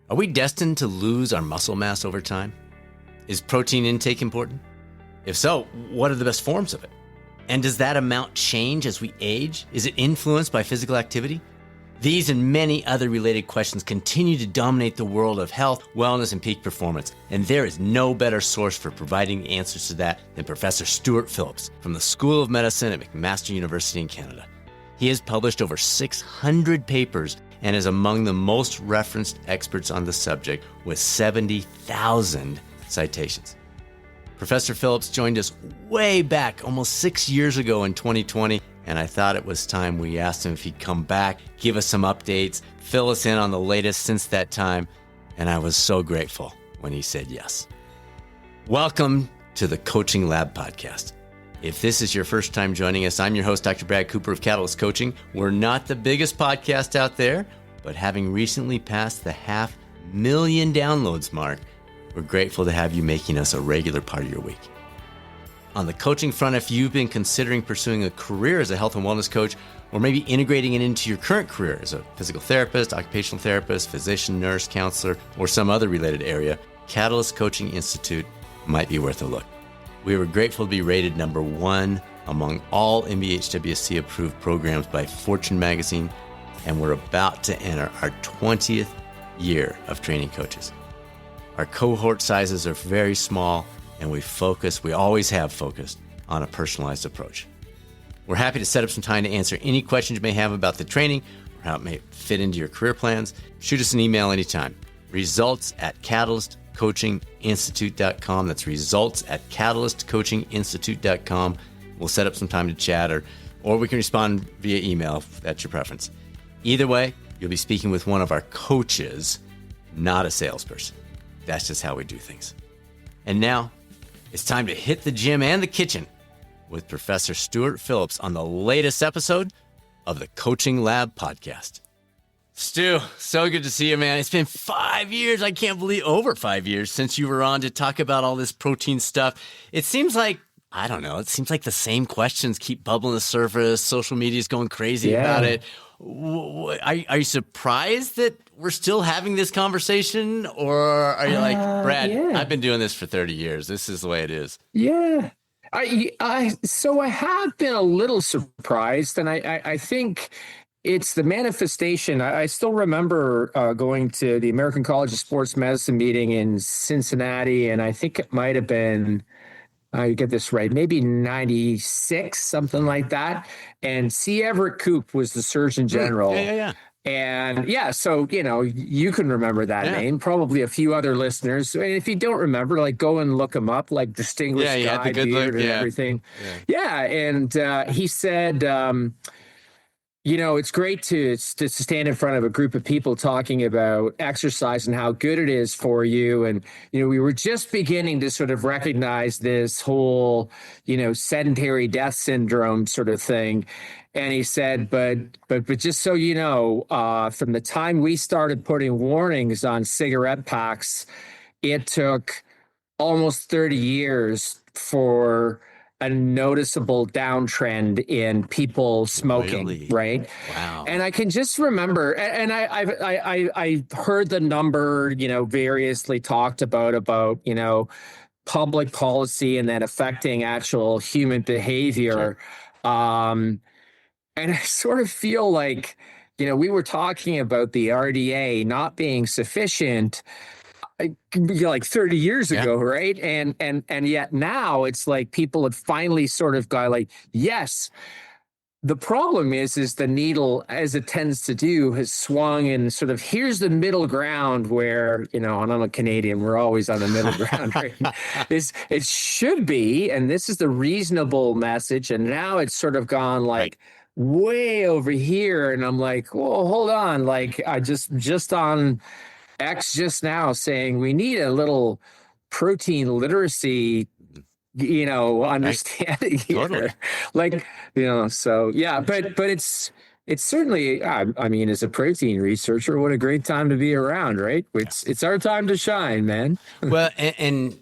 Are we destined to lose our muscle mass over time? Is protein intake important? If so, what are the best forms of it? And does that amount change as we age? Is it influenced by physical activity? These and many other related questions continue to dominate the world of health, wellness, and peak performance. And there is no better source for providing the answers to that than Professor Stuart Phillips from the School of Medicine at McMaster University in Canada. He has published over 600 papers and is among the most referenced experts on the subject with 70,000 citations. Professor Phillips joined us way back almost 6 years ago in 2020, and I thought it was time we asked him if he'd come back, give us some updates, fill us in on the latest since that time, and I was so grateful when he said yes. Welcome to the Coaching Lab podcast. If this is your first time joining us, I'm your host, Dr. Brad Cooper of Catalyst Coaching. We're not the biggest podcast out there, but having recently passed the 500,000 downloads mark, we're grateful to have you making us a regular part of your week. On the coaching front, if you've been considering pursuing a career as a health and wellness coach, or maybe integrating it into your current career as a physical therapist, occupational therapist, physician, nurse, counselor, or some other related area, Catalyst Coaching Institute might be worth a look. We were grateful to be rated #1 among all MBHWC approved programs by Fortune magazine, and we're about to enter our 20th year of training coaches. Our cohort sizes are very small, and we always have focused on a personalized approach. We're happy to set up some time to answer any questions you may have about the training or how it may fit into your career plans. Shoot us an email anytime. results@catalystcoachinginstitute.com. That's results@catalystcoachinginstitute.com. We'll set up some time to chat, or we can respond via email if that's your preference. Either way, you'll be speaking with one of our coaches, not a salesperson. That's just how we do things. And now, it's time to hit the gym and the kitchen with Professor Stuart Phillips on the latest episode of the Coaching Lab podcast. Stu, so good to see you, man. It's been 5 years. I can't believe over 5 years since you were on to talk about all this protein stuff. It seems like, I don't know, it seems like the same questions keep bubbling to the surface. Social media is going crazy about it. Are you surprised that we're still having this conversation? Or are you like, Brad, I've been doing this for 30 years. This is the way it is. Yeah. So I have been a little surprised, and I think it's the manifestation. I still remember going to the American College of Sports Medicine meeting in Cincinnati, and I think it might have been, I get this right, maybe 96, something like that. And C. Everett Koop was the Surgeon General. Yeah. And so, you can remember that name, probably a few other listeners. And if you don't remember, like, go and look him up, like distinguished guy, beard and everything. And he said, it's great to stand in front of a group of people talking about exercise and how good it is for you. And, we were just beginning to sort of recognize this whole, sedentary death syndrome sort of thing. And he said, but just so you know, from the time we started putting warnings on cigarette packs, it took almost 30 years for a noticeable downtrend in people smoking, Really? Right? Wow. And I can just remember, and I heard the number, variously talked about, public policy and then affecting actual human behavior. Sure. And I sort of feel like, we were talking about the RDA not being sufficient like 30 years ago, right? And yet now it's like people have finally sort of got like, yes. The problem is the needle, as it tends to do, has swung and sort of here's the middle ground where, and I'm a Canadian, we're always on the middle ground, right? It should be, and this is the reasonable message, and now it's sort of gone like way over here, and I'm like, well, hold on, like I just on X just now saying we need a little protein literacy understanding here. Totally. Like, so yeah, but it's certainly, I mean, as a protein researcher, what a great time to be around, right? It's our time to shine, man. Well, in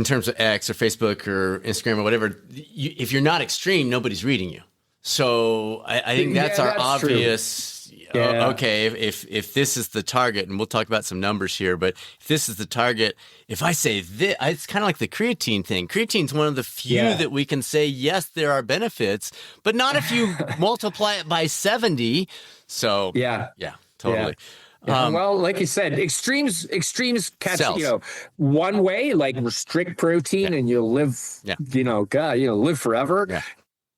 terms of X or Facebook or Instagram or whatever, if you're not extreme, nobody's reading you. So I think that's our obvious, Yeah. okay, if this is the target, and we'll talk about some numbers here, but if this is the target, if I say this, it's kind of like the creatine thing. Creatine's one of the few that we can say, yes, there are benefits, but not if you multiply it by 70. So yeah, totally. Well, like you said, extremes catch, cells. One way, like restrict protein and you'll live, live forever. Yeah.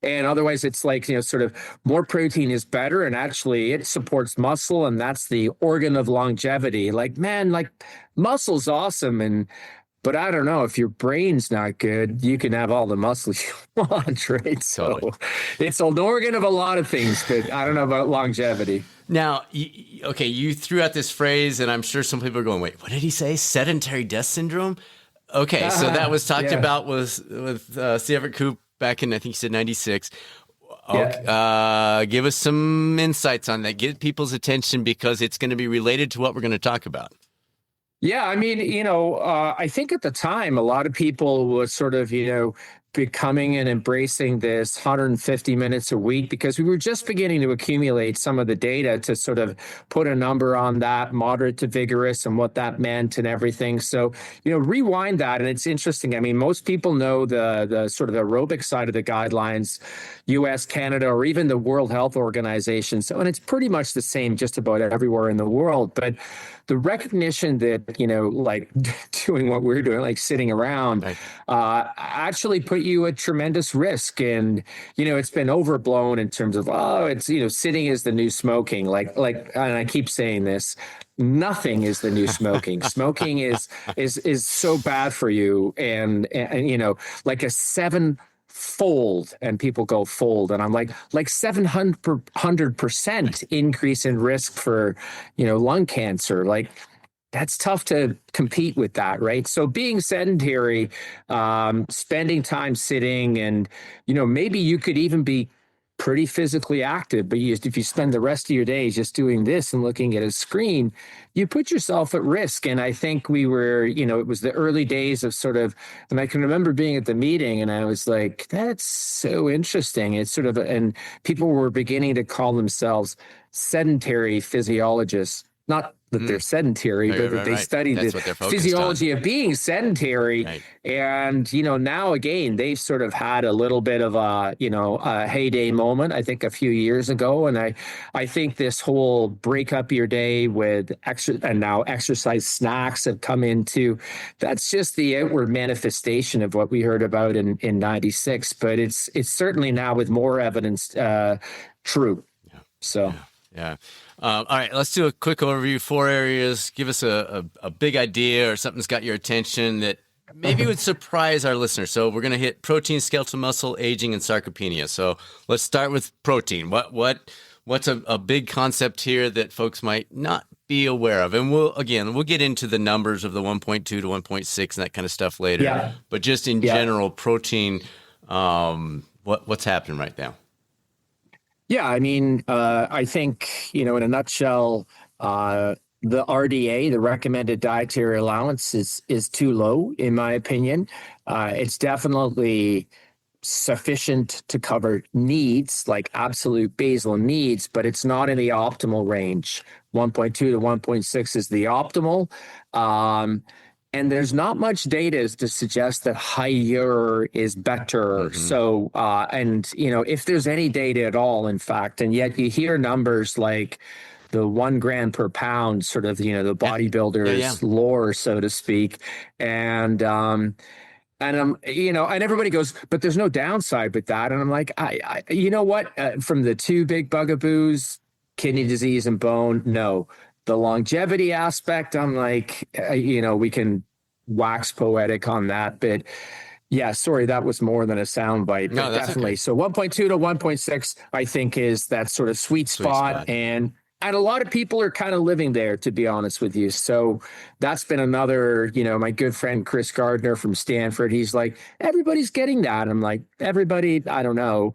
And otherwise, it's like, sort of more protein is better. And actually, it supports muscle. And that's the organ of longevity. Like, man, like muscle's awesome. But I don't know, if your brain's not good, you can have all the muscle you want, right? So it's an organ of a lot of things, but I don't know about longevity. Now, you threw out this phrase, and I'm sure some people are going, wait, what did he say? Sedentary death syndrome? Okay, so that was talked about with C. Everett Koop back in, I think he said 96. Give us some insights on that. Get people's attention because it's going to be related to what we're going to talk about. Yeah, I mean, I think at the time, a lot of people were sort of, becoming and embracing this 150 minutes a week because we were just beginning to accumulate some of the data to sort of put a number on that, moderate to vigorous, and what that meant and everything. So, rewind that. And it's interesting. I mean, most people know the sort of aerobic side of the guidelines, US, Canada, or even the World Health Organization. So, and it's pretty much the same just about everywhere in the world. But the recognition that, like doing what we're doing, like sitting around, actually put you at tremendous risk. And, it's been overblown in terms of, it's, sitting is the new smoking. Like, and I keep saying this, nothing is the new smoking. Smoking is so bad for you. And like a fold, and people go fold, and I'm like 700% increase in risk for lung cancer. Like, that's tough to compete with that, right? So being sedentary, spending time sitting, and maybe you could even be pretty physically active, but if you spend the rest of your days just doing this and looking at a screen, you put yourself at risk. And I think we were, it was the early days of sort of, and I can remember being at the meeting and I was like, that's so interesting. It's sort of, and people were beginning to call themselves sedentary physiologists, not that they're sedentary, but that they study the physiology of being sedentary. Right. And, now again, they've sort of had a little bit of a heyday moment, I think a few years ago. And I think this whole break up your day with and now exercise snacks have come into, that's just the outward manifestation of what we heard about in 96. But it's certainly now with more evidence, true. Yeah. So. Yeah. All right, let's do a quick overview. 4 areas. Give us a big idea or something that's got your attention that maybe would surprise our listeners. So we're going to hit protein, skeletal muscle, aging, and sarcopenia. So let's start with protein. What's a big concept here that folks might not be aware of? And we'll get into the numbers of the 1.2 to 1.6 and that kind of stuff later. Yeah. But just in general, protein, what's happening right now? Yeah, I mean, I think, in a nutshell, the RDA, the recommended dietary allowance, is too low, in my opinion. It's definitely sufficient to cover needs, like absolute basal needs, but it's not in the optimal range. 1.2 to 1.6 is the optimal. And there's not much data to suggest that higher is better. Mm-hmm. So, if there's any data at all, in fact, and yet you hear numbers like the 1 gram per pound, sort of, the bodybuilder's lore, so to speak. And everybody goes, but there's no downside with that. And I'm like, from the 2 big bugaboos, kidney disease and bone, no. The longevity aspect, I'm like, we can wax poetic on that, but yeah, sorry, that was more than a soundbite. No, that's definitely. Okay. So 1.2 to 1.6, I think, is that sort of sweet spot. And a lot of people are kind of living there, to be honest with you. So that's been another, my good friend, Chris Gardner from Stanford, he's like, everybody's getting that. I'm like, everybody, I don't know.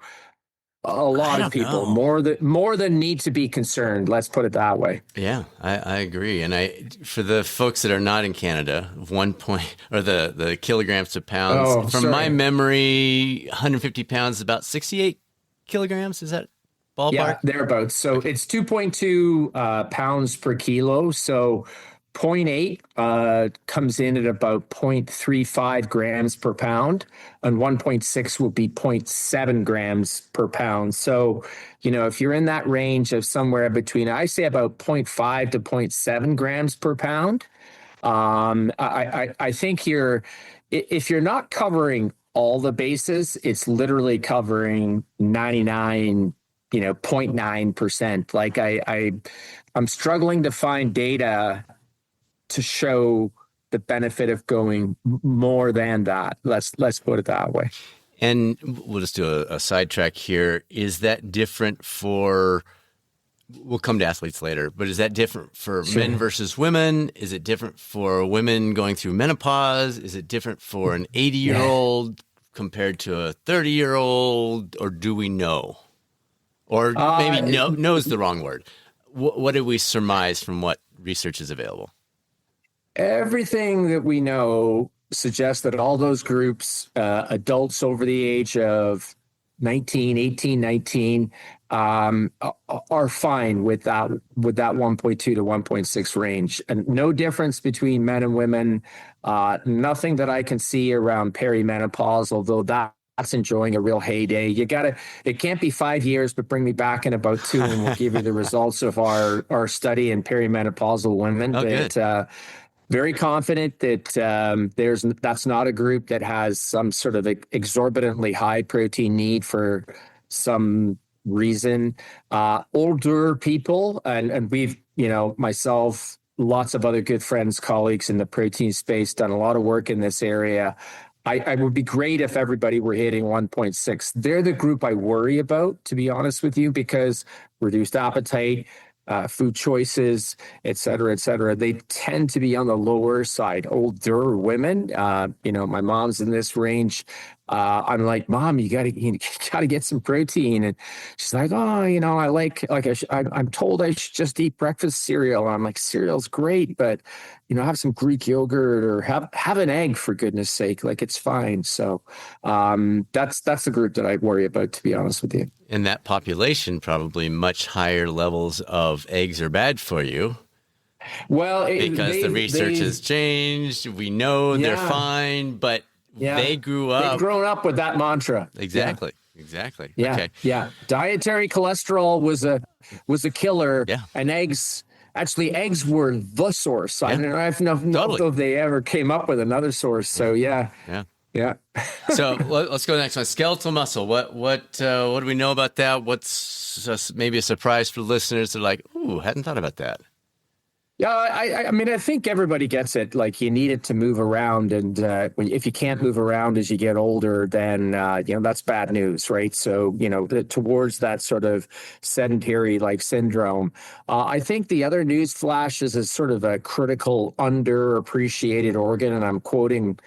A lot of people, more than need to be concerned. Let's put it that way. Yeah, I agree. And for the folks that are not in Canada, the kilograms to pounds, my memory, 150 pounds is about 68 kilograms. Is that ballpark? Yeah, thereabouts. So it's 2.2 pounds per kilo. So zero point 0.8 comes in at about 0.35 grams per pound, and 1.6 will be zero point 0.7 grams per pound. So, if you're in that range of somewhere between, I say about 0.5 to zero point 0.7 grams per pound, I think if you're not covering all the bases, it's literally covering 99, 0.9%. Like I'm struggling to find data to show the benefit of going more than that. Let's put it that way. And we'll just do a sidetrack here. Is that different for, we'll come to athletes later, but is that different for men versus women? Is it different for women going through menopause? Is it different for an 80-year-old compared to a 30-year-old? Or do we know? Or maybe know is the wrong word. What do we surmise from what research is available? Everything that we know suggests that all those groups, adults over the age of 18, 19, are fine with that 1.2 to 1.6 range, and no difference between men and women. Nothing that I can see around perimenopause, although that's enjoying a real heyday. It can't be 5 years, but bring me back in about 2 and we'll give you the results of our study in perimenopausal women. Good. Very confident that that's not a group that has some sort of exorbitantly high protein need for some reason. Older people, and we've, myself, lots of other good friends, colleagues in the protein space, done a lot of work in this area. I would be great if everybody were hitting 1.6. They're the group I worry about, to be honest with you, because reduced appetite, food choices, et cetera, they tend to be on the lower side. Older women, my mom's in this range. I'm like, Mom, you gotta get some protein, and she's like, oh, I'm told I should just eat breakfast cereal. And I'm like, cereal's great, but have some Greek yogurt or have an egg, for goodness sake. Like, it's fine. So that's the group that I worry about, to be honest with you. In that population, probably much higher levels of eggs are bad for you. Well, because the research has changed. We know they're fine, but they grew up. They've grown up with that mantra. Exactly. Yeah. Exactly. Yeah. Okay. Yeah. Dietary cholesterol was a killer. Yeah. And eggs were the source. I don't know if they ever came up with another source. So yeah. So let's go to the next one. Skeletal muscle. What do we know about that? What's maybe a surprise for listeners? They're like, ooh, hadn't thought about that. Yeah, I mean, I think everybody gets it. Like, you need it to move around, and if you can't move around as you get older, then that's bad news, right? So towards that sort of sedentary like syndrome. I think the other news flash is a sort of a critical, underappreciated organ, and I'm quoting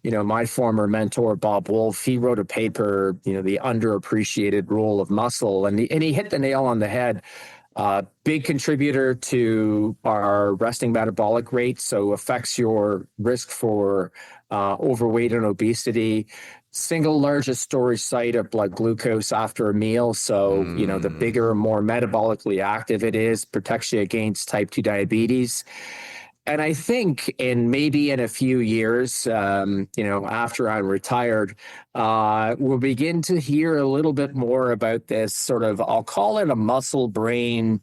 my former mentor, Bob Wolf. He wrote a paper, the underappreciated role of muscle, and he hit the nail on the head. Big contributor to our resting metabolic rate, so affects your risk for overweight and obesity. Single largest storage site of blood glucose after a meal. So, the bigger, more metabolically active it is, protects you against type 2 diabetes. And I think maybe in a few years, after I'm retired, we'll begin to hear a little bit more about this sort of, I'll call it a muscle-brain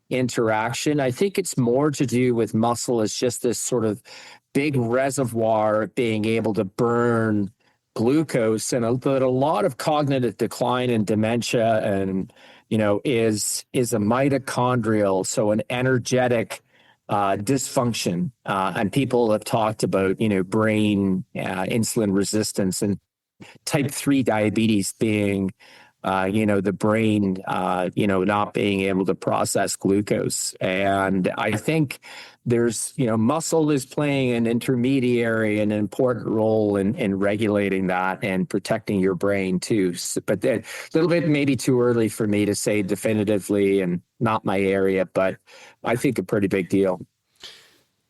interaction. I think it's more to do with muscle as just this sort of big reservoir of being able to burn glucose, and a lot of cognitive decline and dementia, and is a mitochondrial, so an energetic dysfunction, and people have talked about brain insulin resistance, and type 3 diabetes being the brain not being able to process glucose. And I think there's muscle is playing an intermediary and an important role in regulating that and protecting your brain too. But a little bit maybe too early for me to say definitively, and not my area, but I think a pretty big deal.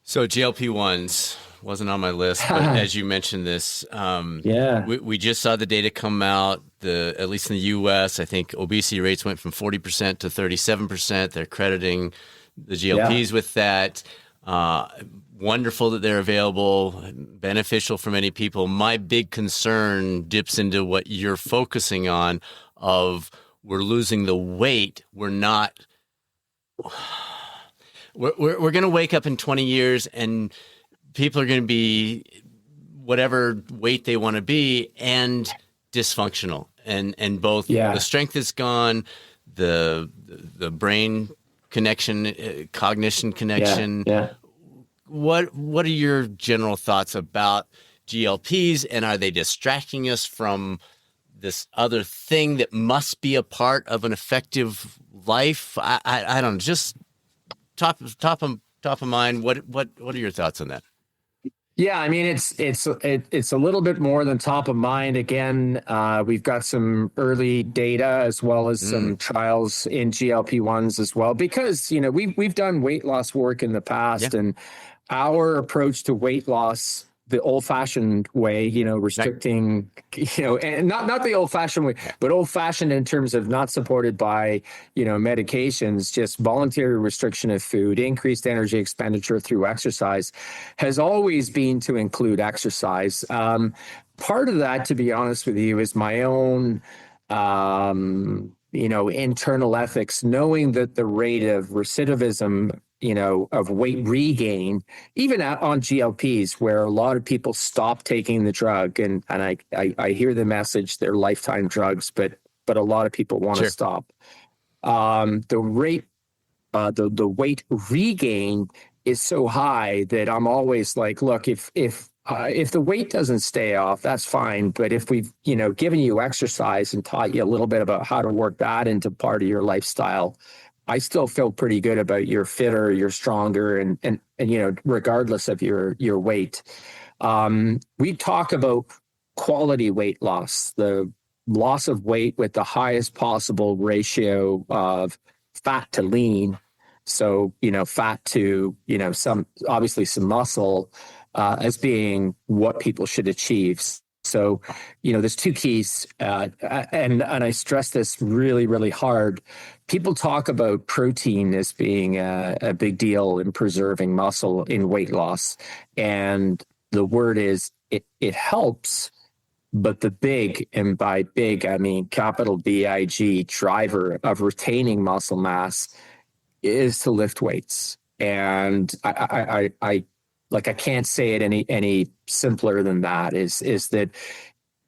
So GLP-1s, wasn't on my list, but as you mentioned this, Yeah. we just saw the data come out. At least in the U.S., I think obesity rates went from 40% to 37%. They're crediting the GLPs with that. Wonderful that they're available, beneficial for many people. My big concern dips into what you're focusing on of we're losing the weight. We're not, we're going to wake up in 20 years and people are going to be whatever weight they want to be and dysfunctional. And both the strength is gone, the brain connection, cognition connection. What are your general thoughts about GLPs, and are they distracting us from this other thing that must be a part of an effective life? I don't know. Just top of mind. What are your thoughts on that? Yeah, I mean, it's a little bit more than top of mind. Again, we've got some early data as well as some trials in GLP-1s as well, because we've done weight loss work in the past, and our approach to weight loss, the old-fashioned way, restricting, and not the old-fashioned way, but old-fashioned in terms of not supported by, medications, just voluntary restriction of food, increased energy expenditure through exercise, has always been to include exercise. Part of that, to be honest with you, is my own, internal ethics, knowing that the rate of recidivism of weight regain, even on GLPs, where a lot of people stop taking the drug, and I hear the message, they're lifetime drugs, but a lot of people want to stop. The rate, the weight regain is so high that I'm always like, look, if the weight doesn't stay off, that's fine. But if we've, given you exercise and taught you a little bit about how to work that into part of your lifestyle, I still feel pretty good about you're fitter, you're stronger, and regardless of your weight. We talk about quality weight loss, the loss of weight with the highest possible ratio of fat to lean. So, fat to, some muscle, as being what people should achieve. So, there's two keys, and I stress this really, really hard. People talk about protein as being a big deal in preserving muscle in weight loss, and the word is it helps, but the big, and by big I mean capital BIG, driver of retaining muscle mass is to lift weights. And I can't say it any simpler than that, is that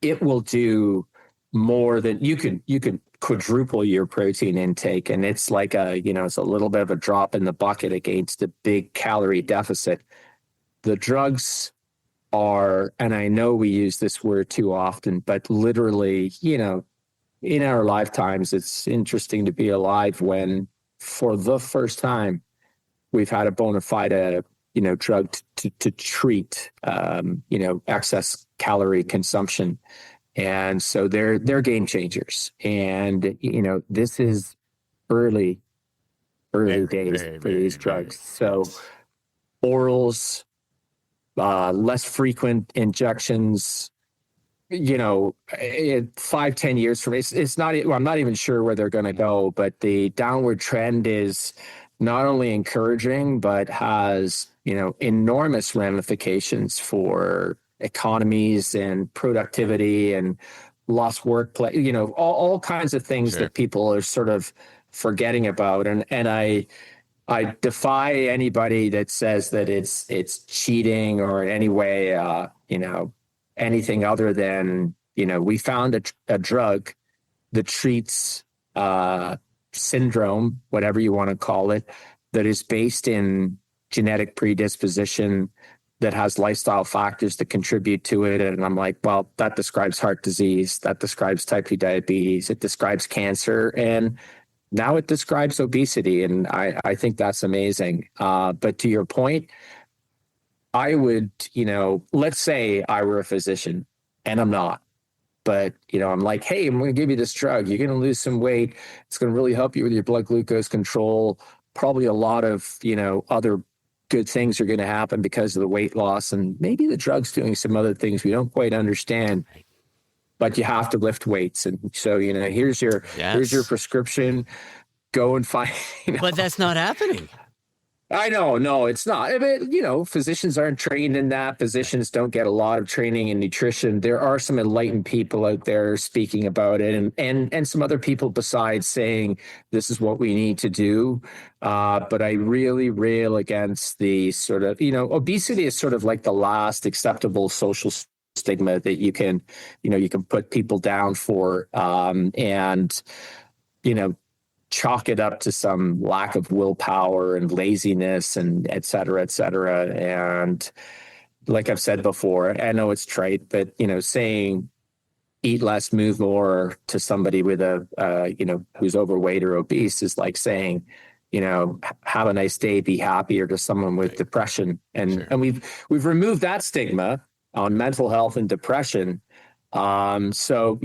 it will do more than you could quadruple your protein intake. And it's like it's a little bit of a drop in the bucket against a big calorie deficit. The drugs are, and I know we use this word too often, but literally, in our lifetimes, it's interesting to be alive when for the first time we've had a bona fide drug to treat, excess calorie consumption. And so they're game changers. And, this is early days for these drugs. So orals, less frequent injections, 5-10 years from it's not, I'm not even sure where they're going to go, but the downward trend is not only encouraging, but has, enormous ramifications for economies and productivity and lost workplace, all kinds of things that people are sort of forgetting about. And I defy anybody that says that it's cheating or in any way, anything other than, we found a drug that treats syndrome, whatever you want to call it, that is based in genetic predisposition, that has lifestyle factors that contribute to it. And I'm like, well, that describes heart disease, that describes type 2 diabetes, it describes cancer, and now it describes obesity. And I think that's amazing. But to your point, I would, let's say I were a physician, and I'm not, but, I'm like, hey, I'm going to give you this drug. You're going to lose some weight. It's going to really help you with your blood glucose control. Probably a lot of, other good things are going to happen because of the weight loss, and maybe the drug's doing some other things we don't quite understand. But you have to lift weights, and so here's your prescription. Go and find. But that's not happening. I know, no, it's not. But, physicians aren't trained in that. Physicians don't get a lot of training in nutrition. There are some enlightened people out there speaking about it, and some other people besides saying this is what we need to do. But I really rail against the sort of, obesity is sort of like the last acceptable social stigma that you can put people down for, and chalk it up to some lack of willpower and laziness and et cetera, et cetera. And like I've said before, I know it's trite, but, saying eat less, move more to somebody with who's overweight or obese is like saying, have a nice day, be happy, or to someone with depression. And we've removed that stigma on mental health and depression. So,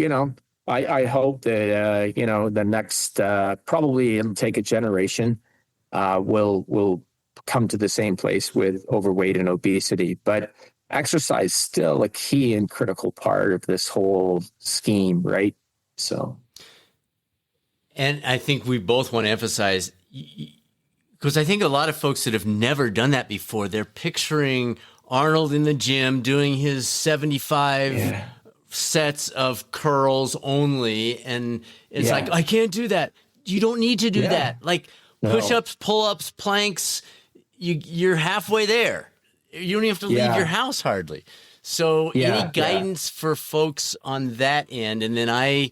I hope that, the next, probably it'll take a generation, will come to the same place with overweight and obesity. But exercise is still a key and critical part of this whole scheme, right? So. And I think we both want to emphasize, because I think a lot of folks that have never done that before, they're picturing Arnold in the gym doing his 75 sets of curls only, and it's like, I can't do that. You don't need to do that. Like push-ups, pull-ups, planks, you're halfway there. You don't even have to leave your house hardly. So any guidance for folks on that end? And then I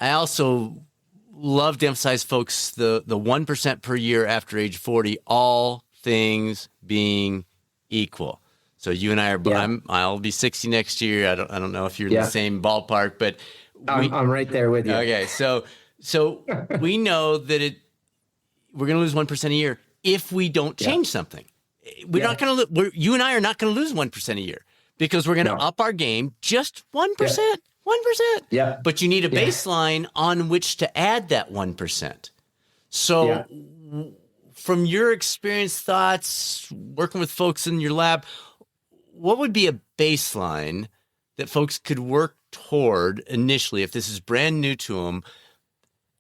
also love to emphasize, folks, the 1% per year after age 40, all things being equal. So you and I are, I'll be 60 next year. I don't know if you're in the same ballpark, but I'm right there with you. Okay. So we know that we're going to lose 1% a year if we don't change something. We're not going to, you and I are not going to lose 1% a year, because we're going to up our game just 1%, 1%. Yeah. But you need a baseline on which to add that 1%. So from your experience, thoughts, working with folks in your lab, what would be a baseline that folks could work toward initially, if this is brand new to them,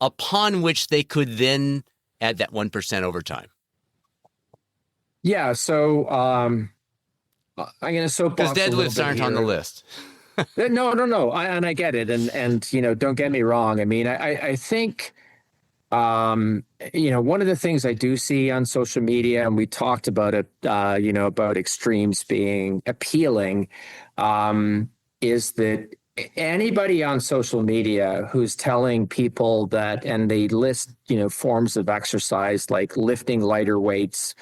upon which they could then add that 1% over time? Yeah. So I'm going to soapbox because deadlifts aren't on the list. No. I get it. And don't get me wrong. I mean, I think, one of the things I do see on social media, and we talked about it, about extremes being appealing, is that anybody on social media who's telling people that, and they list, forms of exercise like lifting lighter weights,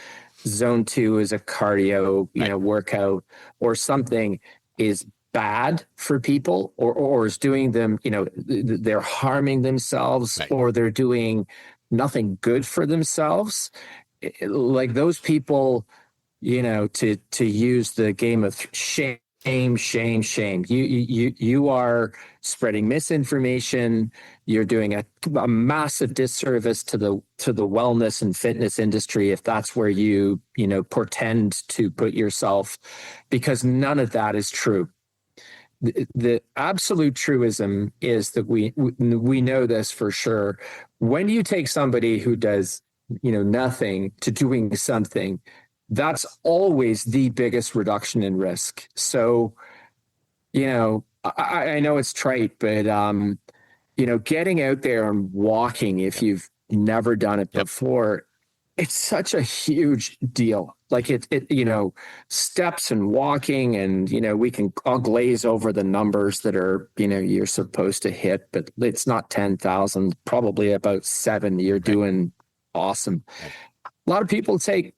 zone 2 is a cardio, workout or something, is bad for people, or is doing them, they're harming themselves, or they're doing nothing good for themselves. Like those people, to use the game of shame. You are spreading misinformation. You're doing a massive disservice to the wellness and fitness industry if that's where you pretend to put yourself, because none of that is true. The absolute truism is that we know this for sure. When you take somebody who does nothing to doing something, that's always the biggest reduction in risk. So I know it's trite, but getting out there and walking, if you've never done it before, it's such a huge deal. Like it steps and walking, and I'll glaze over the numbers that are you're supposed to hit, but it's not 10,000, probably about 7. You're doing awesome. A lot of people take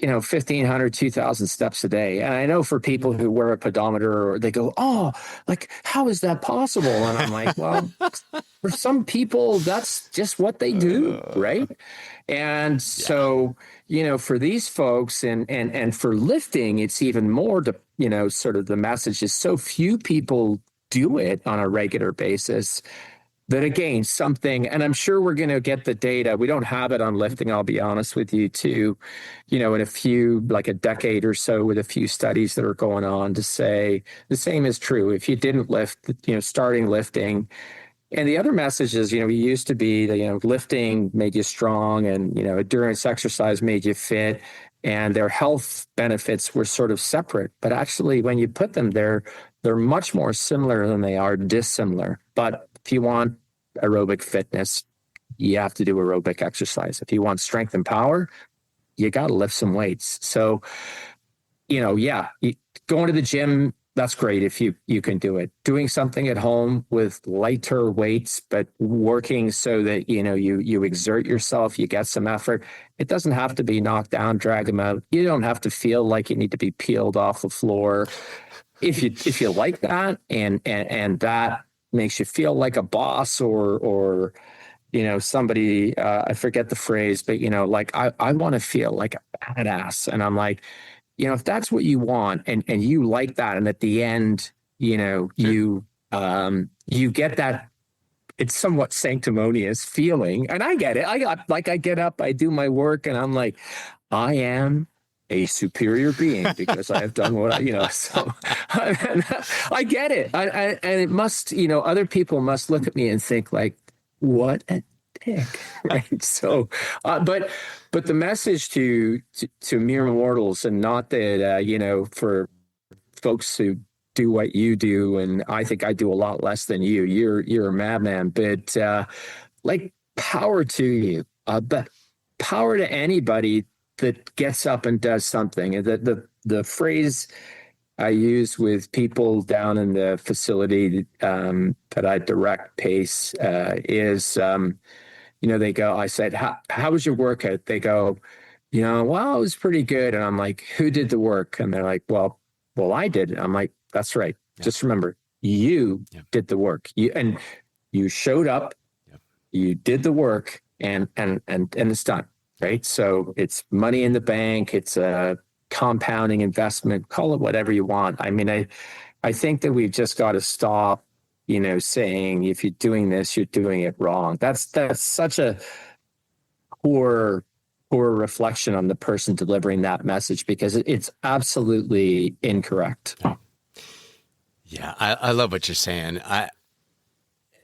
1,500, 2,000 steps a day. And I know for people who wear a pedometer, or they go, oh, like, how is that possible? And I'm like, well, for some people, that's just what they do, right? And so, for these folks and for lifting, it's even more sort of the message is so few people do it on a regular basis. that again, something, and I'm sure we're going to get the data. We don't have it on lifting, I'll be honest with you, too, in a few, like a decade or so, with a few studies that are going on to say the same is true. If you didn't lift, starting lifting. And the other message is, we used to be that, lifting made you strong and, endurance exercise made you fit, and their health benefits were sort of separate. But actually, when you put them there, they're much more similar than they are dissimilar. But if you want aerobic fitness, you have to do aerobic exercise. If you want strength and power, you got to lift some weights. So, going to the gym, that's great if you can do it. Doing something at home with lighter weights, but working so that, you exert yourself, you get some effort. It doesn't have to be knocked down, drag them out. You don't have to feel like you need to be peeled off the floor. If you like that and that makes you feel like a boss or somebody, I forget the phrase, but like I want to feel like a badass. And I'm like, if that's what you want and you like that, and at the end, you get that, it's somewhat sanctimonious feeling. And I get it. I get up, I do my work, and I'm like, I am a superior being because I have done what so I get it. And it must, other people must look at me and think like, what a dick, right? So, but the message to mere mortals, and not that, for folks who do what you do, and I think I do a lot less than you. You're a madman, but like, power to you. But power to anybody that gets up and does something. And the phrase I use with people down in the facility that I direct, PACE, is, they go, I said, how was your workout? They go, well, it was pretty good. And I'm like, who did the work? And they're like, well, I did. I'm like, that's right. Yeah. Just remember, you did the work. You showed up, you did the work, and it's done. Right. So it's money in the bank. It's a compounding investment, call it whatever you want. I mean, I think that we've just got to stop, saying if you're doing this, you're doing it wrong. That's such a poor reflection on the person delivering that message, because it's absolutely incorrect. Yeah, I love what you're saying. I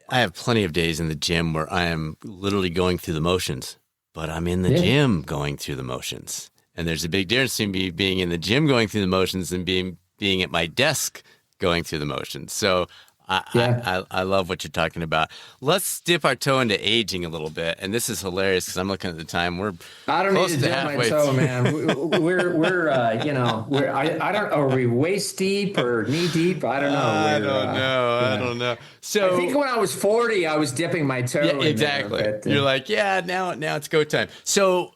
have plenty of days in the gym where I am literally going through the motions, but I'm in the gym going through the motions. And there's a big difference between me being in the gym going through the motions and being at my desk going through the motions. So I love what you're talking about. Let's dip our toe into aging a little bit. And this is hilarious because I'm looking at the time. I don't need to dip my toe, man. We're I don't, are we waist deep or knee deep? I don't know. I don't know. So I think when I was 40, I was dipping my toe. Yeah, exactly. There, but, you're like, now it's go time. So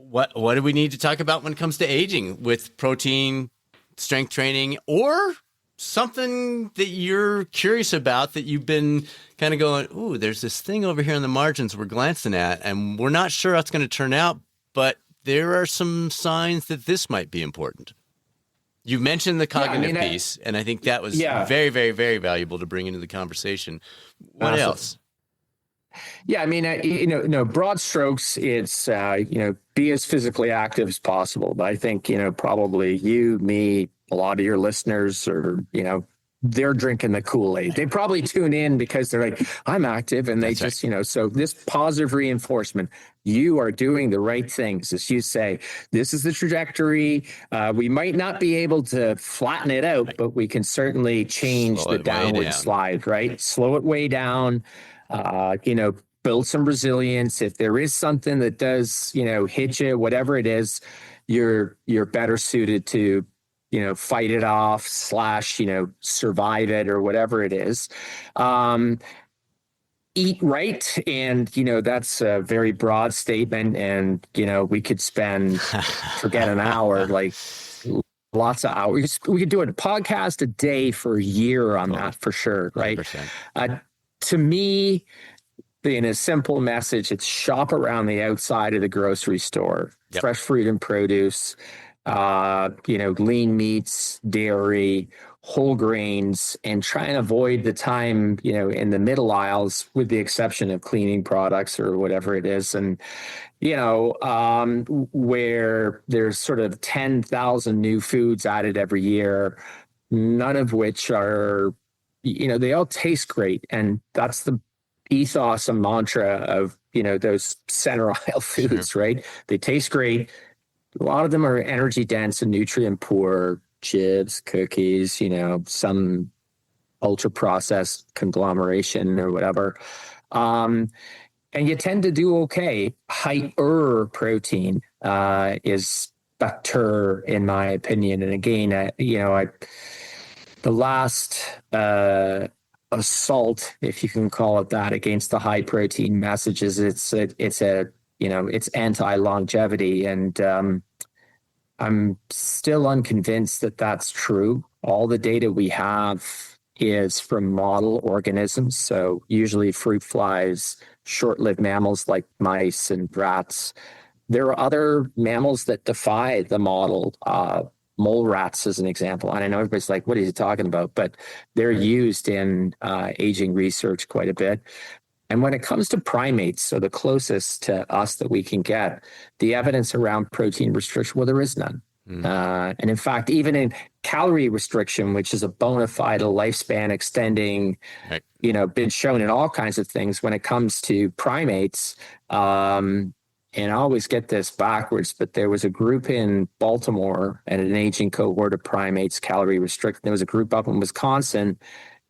what do we need to talk about when it comes to aging with protein, strength training, or something that you're curious about that you've been kind of going, ooh, there's this thing over here in the margins we're glancing at, and we're not sure how it's going to turn out, but there are some signs that this might be important. You mentioned the cognitive piece, and I think that was very, very, very valuable to bring into the conversation. What else? Yeah, I mean, broad strokes, it's, be as physically active as possible. But I think, probably you, me, a lot of your listeners are, they're drinking the Kool-Aid. They probably tune in because they're like, I'm active. And they That's just, right. So this positive reinforcement, you are doing the right things. As you say, this is the trajectory. We might not be able to flatten it out, but we can certainly change the downward slide, right? Slow it way down. Build some resilience. If there is something that does, hit you, whatever it is, you're better suited to, fight it off / survive it, or whatever it is. Eat right. And, that's a very broad statement. And, we could spend, forget an hour, like lots of hours. We could do a podcast a day for a year on that for sure. Right. To me, in a simple message, it's shop around the outside of the grocery store. Yep. Fresh fruit and produce, lean meats, dairy, whole grains and try and avoid the time, in the middle aisles, with the exception of cleaning products or whatever it is. And, where there's sort of 10,000 new foods added every year, none of which are, they all taste great. And that's the ethos and mantra of, those center aisle foods, Sure. right? They taste great. A lot of them are energy dense and nutrient poor, chips, cookies, some ultra processed conglomeration or whatever. And you tend to do okay. Higher protein is better, in my opinion. And again, the last assault, if you can call it that, against the high protein messages, it's anti longevity, and I'm still unconvinced that that's true. All the data we have is from model organisms, so usually fruit flies, short-lived mammals like mice and rats. There are other mammals that defy the model. Mole rats, as an example. And I know everybody's like, what are you talking about? But they're used in aging research quite a bit. And when it comes to primates, so the closest to us that we can get, the evidence around protein restriction, well, there is none. And in fact, even in calorie restriction, which is a bona fide lifespan extending, been shown in all kinds of things, when it comes to primates, and I always get this backwards, but there was a group in Baltimore and an aging cohort of primates, calorie restricted. There was a group up in Wisconsin,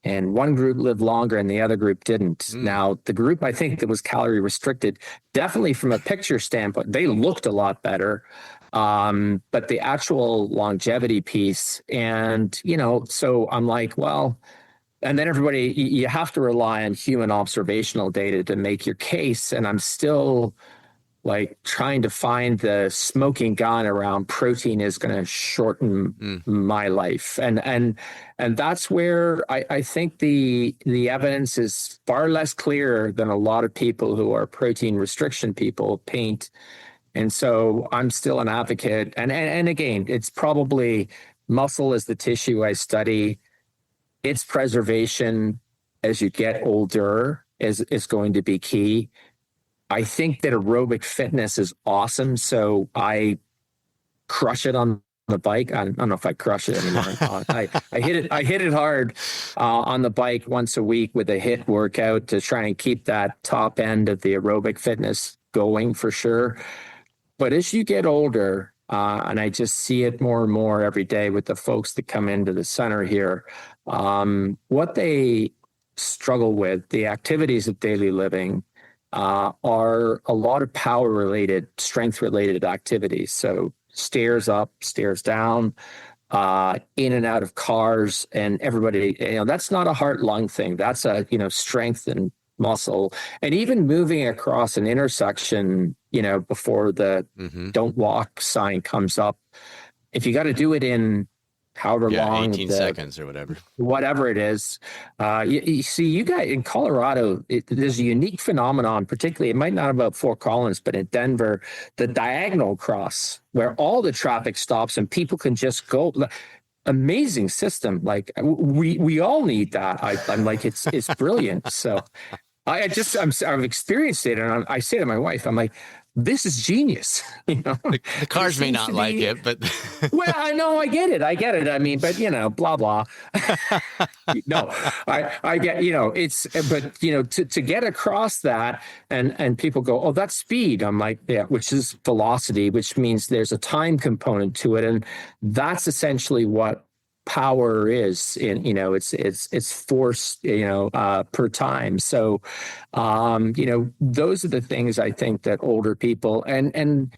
and one group lived longer and the other group didn't. Now, the group I think that was calorie restricted, definitely from a picture standpoint, they looked a lot better. But the actual longevity piece, and, so I'm like, well, and then you have to rely on human observational data to make your case. And I'm still like trying to find the smoking gun around protein is going to shorten my life. And that's where I think the evidence is far less clear than a lot of people who are protein restriction people paint. And so I'm still an advocate. And again, it's probably muscle is the tissue I study. Its preservation as you get older is going to be key. I think that aerobic fitness is awesome. So I crush it on the bike. I don't know if I crush it anymore. I hit it hard on the bike once a week with a HIIT workout to try and keep that top end of the aerobic fitness going for sure. But as you get older, and I just see it more and more every day with the folks that come into the center here, what they struggle with, the activities of daily living, are a lot of power-related, strength-related activities. So stairs up, stairs down, in and out of cars, and everybody, that's not a heart-lung thing. That's a, strength and muscle. And even moving across an intersection, before the don't walk sign comes up, if you got to do it in however long, 18 seconds or whatever it is. You see, you guys in Colorado, there's a unique phenomenon, particularly, it might not about Fort Collins, but in Denver, the diagonal cross where all the traffic stops and people can just go. Amazing system. Like we all need that. I'm like, it's brilliant. So I've experienced it, and I say to my wife, I'm like, this is genius. The cars may not like it, but well, I know, I get it. I mean, but blah blah. No, I get, it's, but to get across that, and people go, oh, that's speed. I'm like, yeah, which is velocity, which means there's a time component to it, and that's essentially what power is in, it's force, per time. So, those are the things I think that older people, and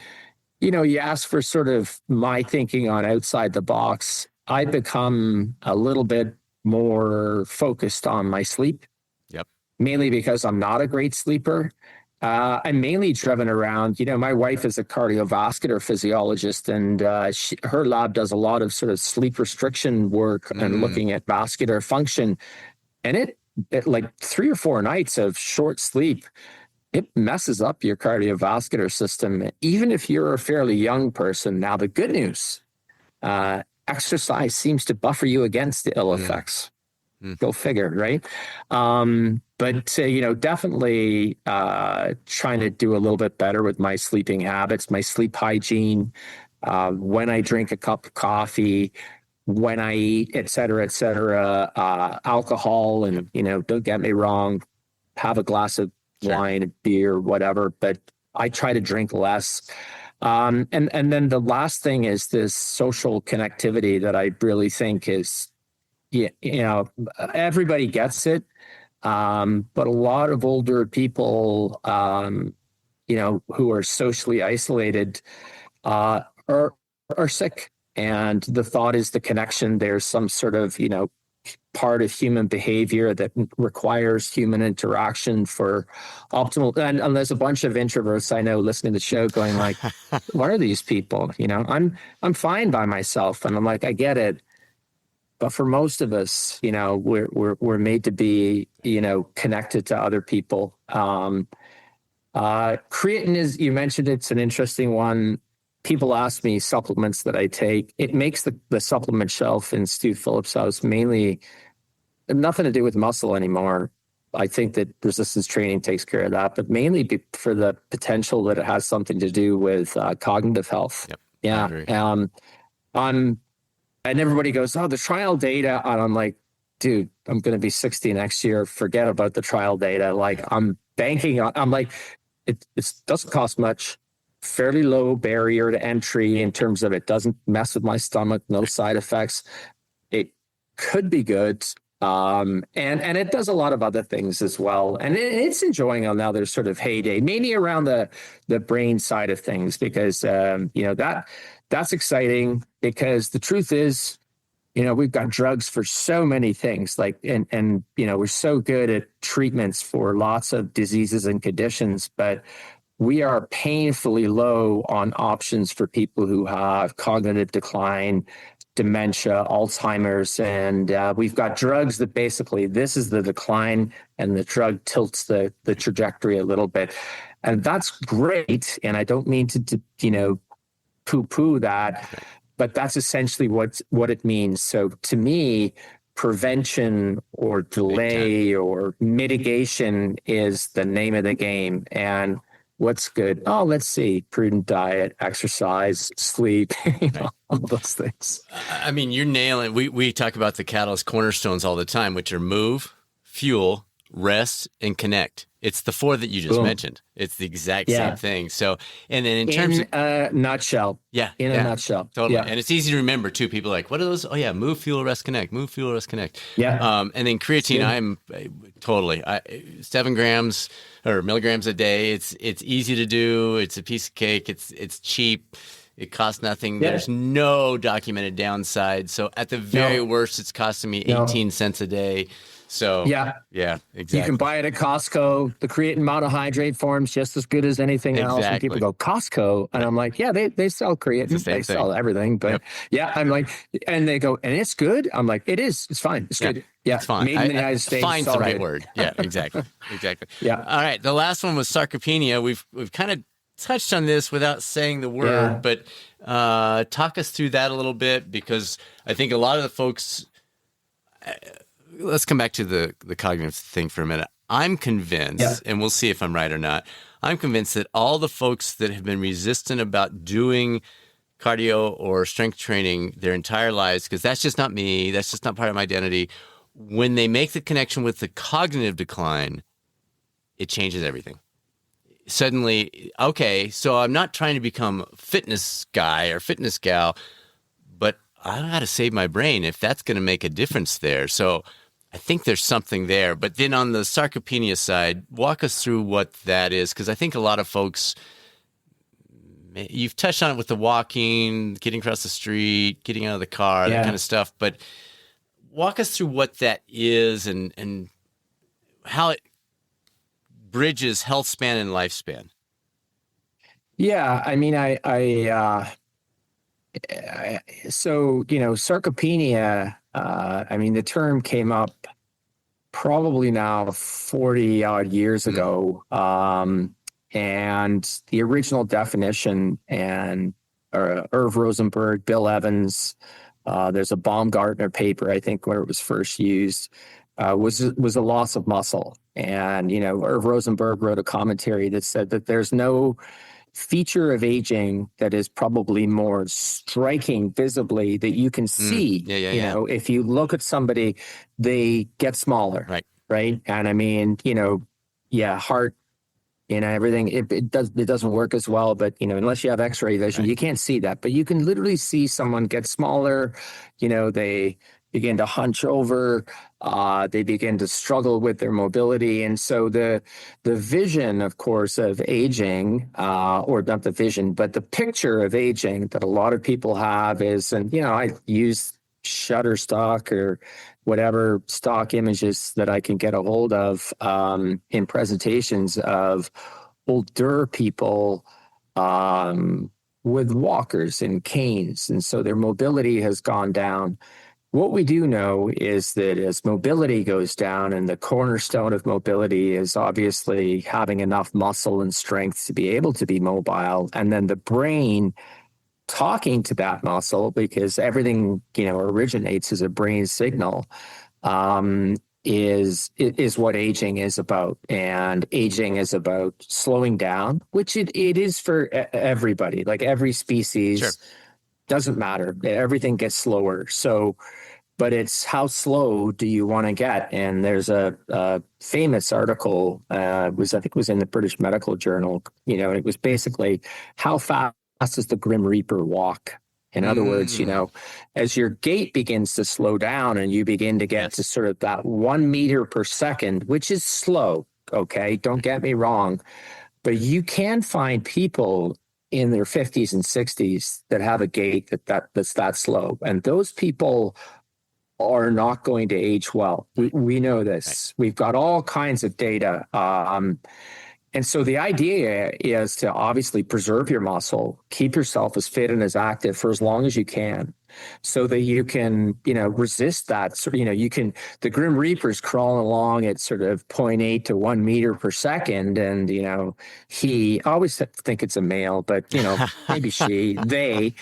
you ask for sort of my thinking on outside the box. I've become a little bit more focused on my sleep. Yep. Mainly because I'm not a great sleeper. I'm mainly driven around, my wife is a cardiovascular physiologist, and her lab does a lot of sort of sleep restriction work and looking at vascular function. And it like 3 or 4 nights of short sleep, it messes up your cardiovascular system, even if you're a fairly young person. Now, the good news, exercise seems to buffer you against the ill effects. Go figure, right? But definitely trying to do a little bit better with my sleeping habits, my sleep hygiene, when I drink a cup of coffee, when I eat, et cetera, alcohol, and don't get me wrong, have a glass of wine, beer, whatever, but I try to drink less. And then the last thing is this social connectivity that I really think is, everybody gets it. But a lot of older people, who are socially isolated, are sick. And the thought is the connection. There's some sort of, part of human behavior that requires human interaction for optimal. And there's a bunch of introverts I know listening to the show going like, what are these people? I'm fine by myself. And I'm like, I get it. But for most of us, we're made to be, connected to other people. Creatine is, you mentioned, it's an interesting one. People ask me supplements that I take. It makes the supplement shelf in Stu Phillips' house mainly nothing to do with muscle anymore. I think that resistance training takes care of that, but mainly for the potential that it has something to do with cognitive health. Yep, yeah. And everybody goes, oh, the trial data. And I'm like, dude, I'm going to be 60 next year. Forget about the trial data. Like I'm banking on, I'm like, it doesn't cost much. Fairly low barrier to entry in terms of it doesn't mess with my stomach, no side effects. It could be good. And it does a lot of other things as well. And it's enjoying another sort of heyday, mainly around the brain side of things, because, that's exciting, because the truth is, we've got drugs for so many things, like, and we're so good at treatments for lots of diseases and conditions, but we are painfully low on options for people who have cognitive decline, dementia, Alzheimer's, and we've got drugs that basically, this is the decline, and the drug tilts the trajectory a little bit. And that's great. And I don't mean to poo-poo that, but that's essentially what it means. So to me, prevention or delay or mitigation is the name of the game. And what's good? Oh, let's see. Prudent diet, exercise, sleep, all those things. I mean, you're nailing. We talk about the Catalyst cornerstones all the time, which are move, fuel, rest, and connect. It's the four that you just mentioned. It's the exact same thing. So, and then in terms of a nutshell. In a nutshell. Totally. Yeah. And it's easy to remember too. People are like, what are those? Oh yeah, move, fuel, rest, connect. Move, fuel, rest, connect. Yeah. And then creatine, I'm totally 7 grams or milligrams a day. It's easy to do. It's a piece of cake. It's cheap. It costs nothing. Yeah. There's no documented downside. So at the very worst, it's costing me 18 cents a day. So yeah, exactly. You can buy it at Costco. The creatine monohydrate form's just as good as anything else. And people go, Costco, and I'm like, yeah, they sell creatine, they sell everything. But I'm like, and they go, and it's good. I'm like, it is. It's fine. It's good. Yeah, it's fine. Made in the United States. Fine's the right word. Yeah, exactly. Yeah. All right. The last one was sarcopenia. We've kind of touched on this without saying the word, but talk us through that a little bit, because I think a lot of the folks. Let's come back to the cognitive thing for a minute. I'm convinced, and we'll see if I'm right or not, I'm convinced that all the folks that have been resistant about doing cardio or strength training their entire lives, because that's just not me, that's just not part of my identity, when they make the connection with the cognitive decline, it changes everything. Suddenly, okay, so I'm not trying to become a fitness guy or fitness gal, but I got to save my brain if that's going to make a difference there. So I think there's something there. But then on the sarcopenia side, walk us through what that is, because I think a lot of folks, you've touched on it with the walking, getting across the street, getting out of the car, that kind of stuff. But walk us through what that is and how it bridges health span and lifespan. Yeah, I mean, so, sarcopenia, I mean, the term came up probably now 40 odd years ago. And the original definition, and Irv Rosenberg, Bill Evans, There's a Baumgartner paper, I think, where it was first used, was a loss of muscle. And, Irv Rosenberg wrote a commentary that said that there's no feature of aging that is probably more striking visibly that you can see. If you look at somebody, they get smaller. Right. And I mean, heart, everything, it doesn't work as well, but unless you have x-ray vision, you can't see that. But you can literally see someone get smaller. They begin to hunch over, they begin to struggle with their mobility. And so the vision, of course, of aging, or not the vision, but the picture of aging that a lot of people have is, and I use Shutterstock or whatever stock images that I can get a hold of, in presentations of older people with walkers and canes. And so their mobility has gone down. What we do know is that as mobility goes down, and the cornerstone of mobility is obviously having enough muscle and strength to be able to be mobile, and then the brain talking to that muscle, because everything originates as a brain signal, is what aging is about. And aging is about slowing down, which it is for everybody. Like every species, doesn't matter. Everything gets slower. So, but it's how slow do you want to get? And there's a famous article, I think it was in the British Medical Journal. It was basically how fast does the Grim Reaper walk? In other words, as your gait begins to slow down and you begin to get to sort of that 1 meter per second, which is slow. Okay, don't get me wrong, but you can find people in their 50s and 60s that have a gait that's that slow, and those people are not going to age well. We know this. We've got all kinds of data. And so the idea is to obviously preserve your muscle, keep yourself as fit and as active for as long as you can, so that you can, resist that. So, the Grim Reaper's crawling along at sort of 0.8 to 1 meter per second. And, I always think it's a male, but, maybe they,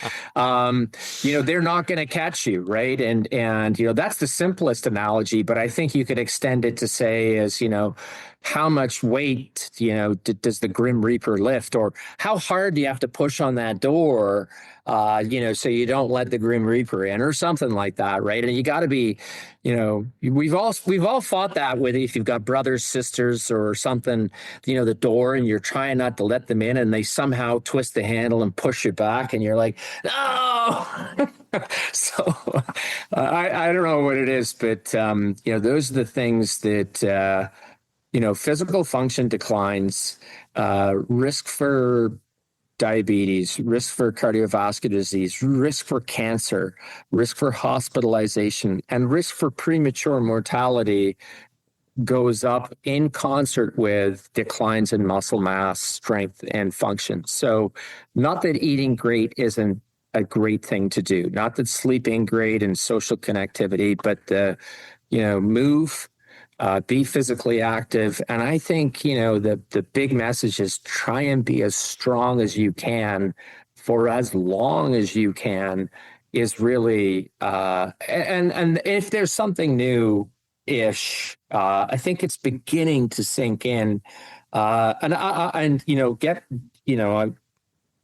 they're not going to catch you. Right. And, that's the simplest analogy, but I think you could extend it to say is, how much weight, does the Grim Reaper lift, or how hard do you have to push on that door, so you don't let the Grim Reaper in, or something like that, right? And you got to be, we've all fought that with, if you've got brothers, sisters, or something, the door, and you're trying not to let them in, and they somehow twist the handle and push you back, and you're like, no. So I don't know what it is, but those are the things that. Physical function declines, risk for diabetes, risk for cardiovascular disease, risk for cancer, risk for hospitalization, and risk for premature mortality goes up in concert with declines in muscle mass, strength, and function. So not that eating great isn't a great thing to do, not that sleeping great and social connectivity, but move, be physically active. And I think, the big message is try and be as strong as you can for as long as you can is really, and if there's something new-ish, I think it's beginning to sink in,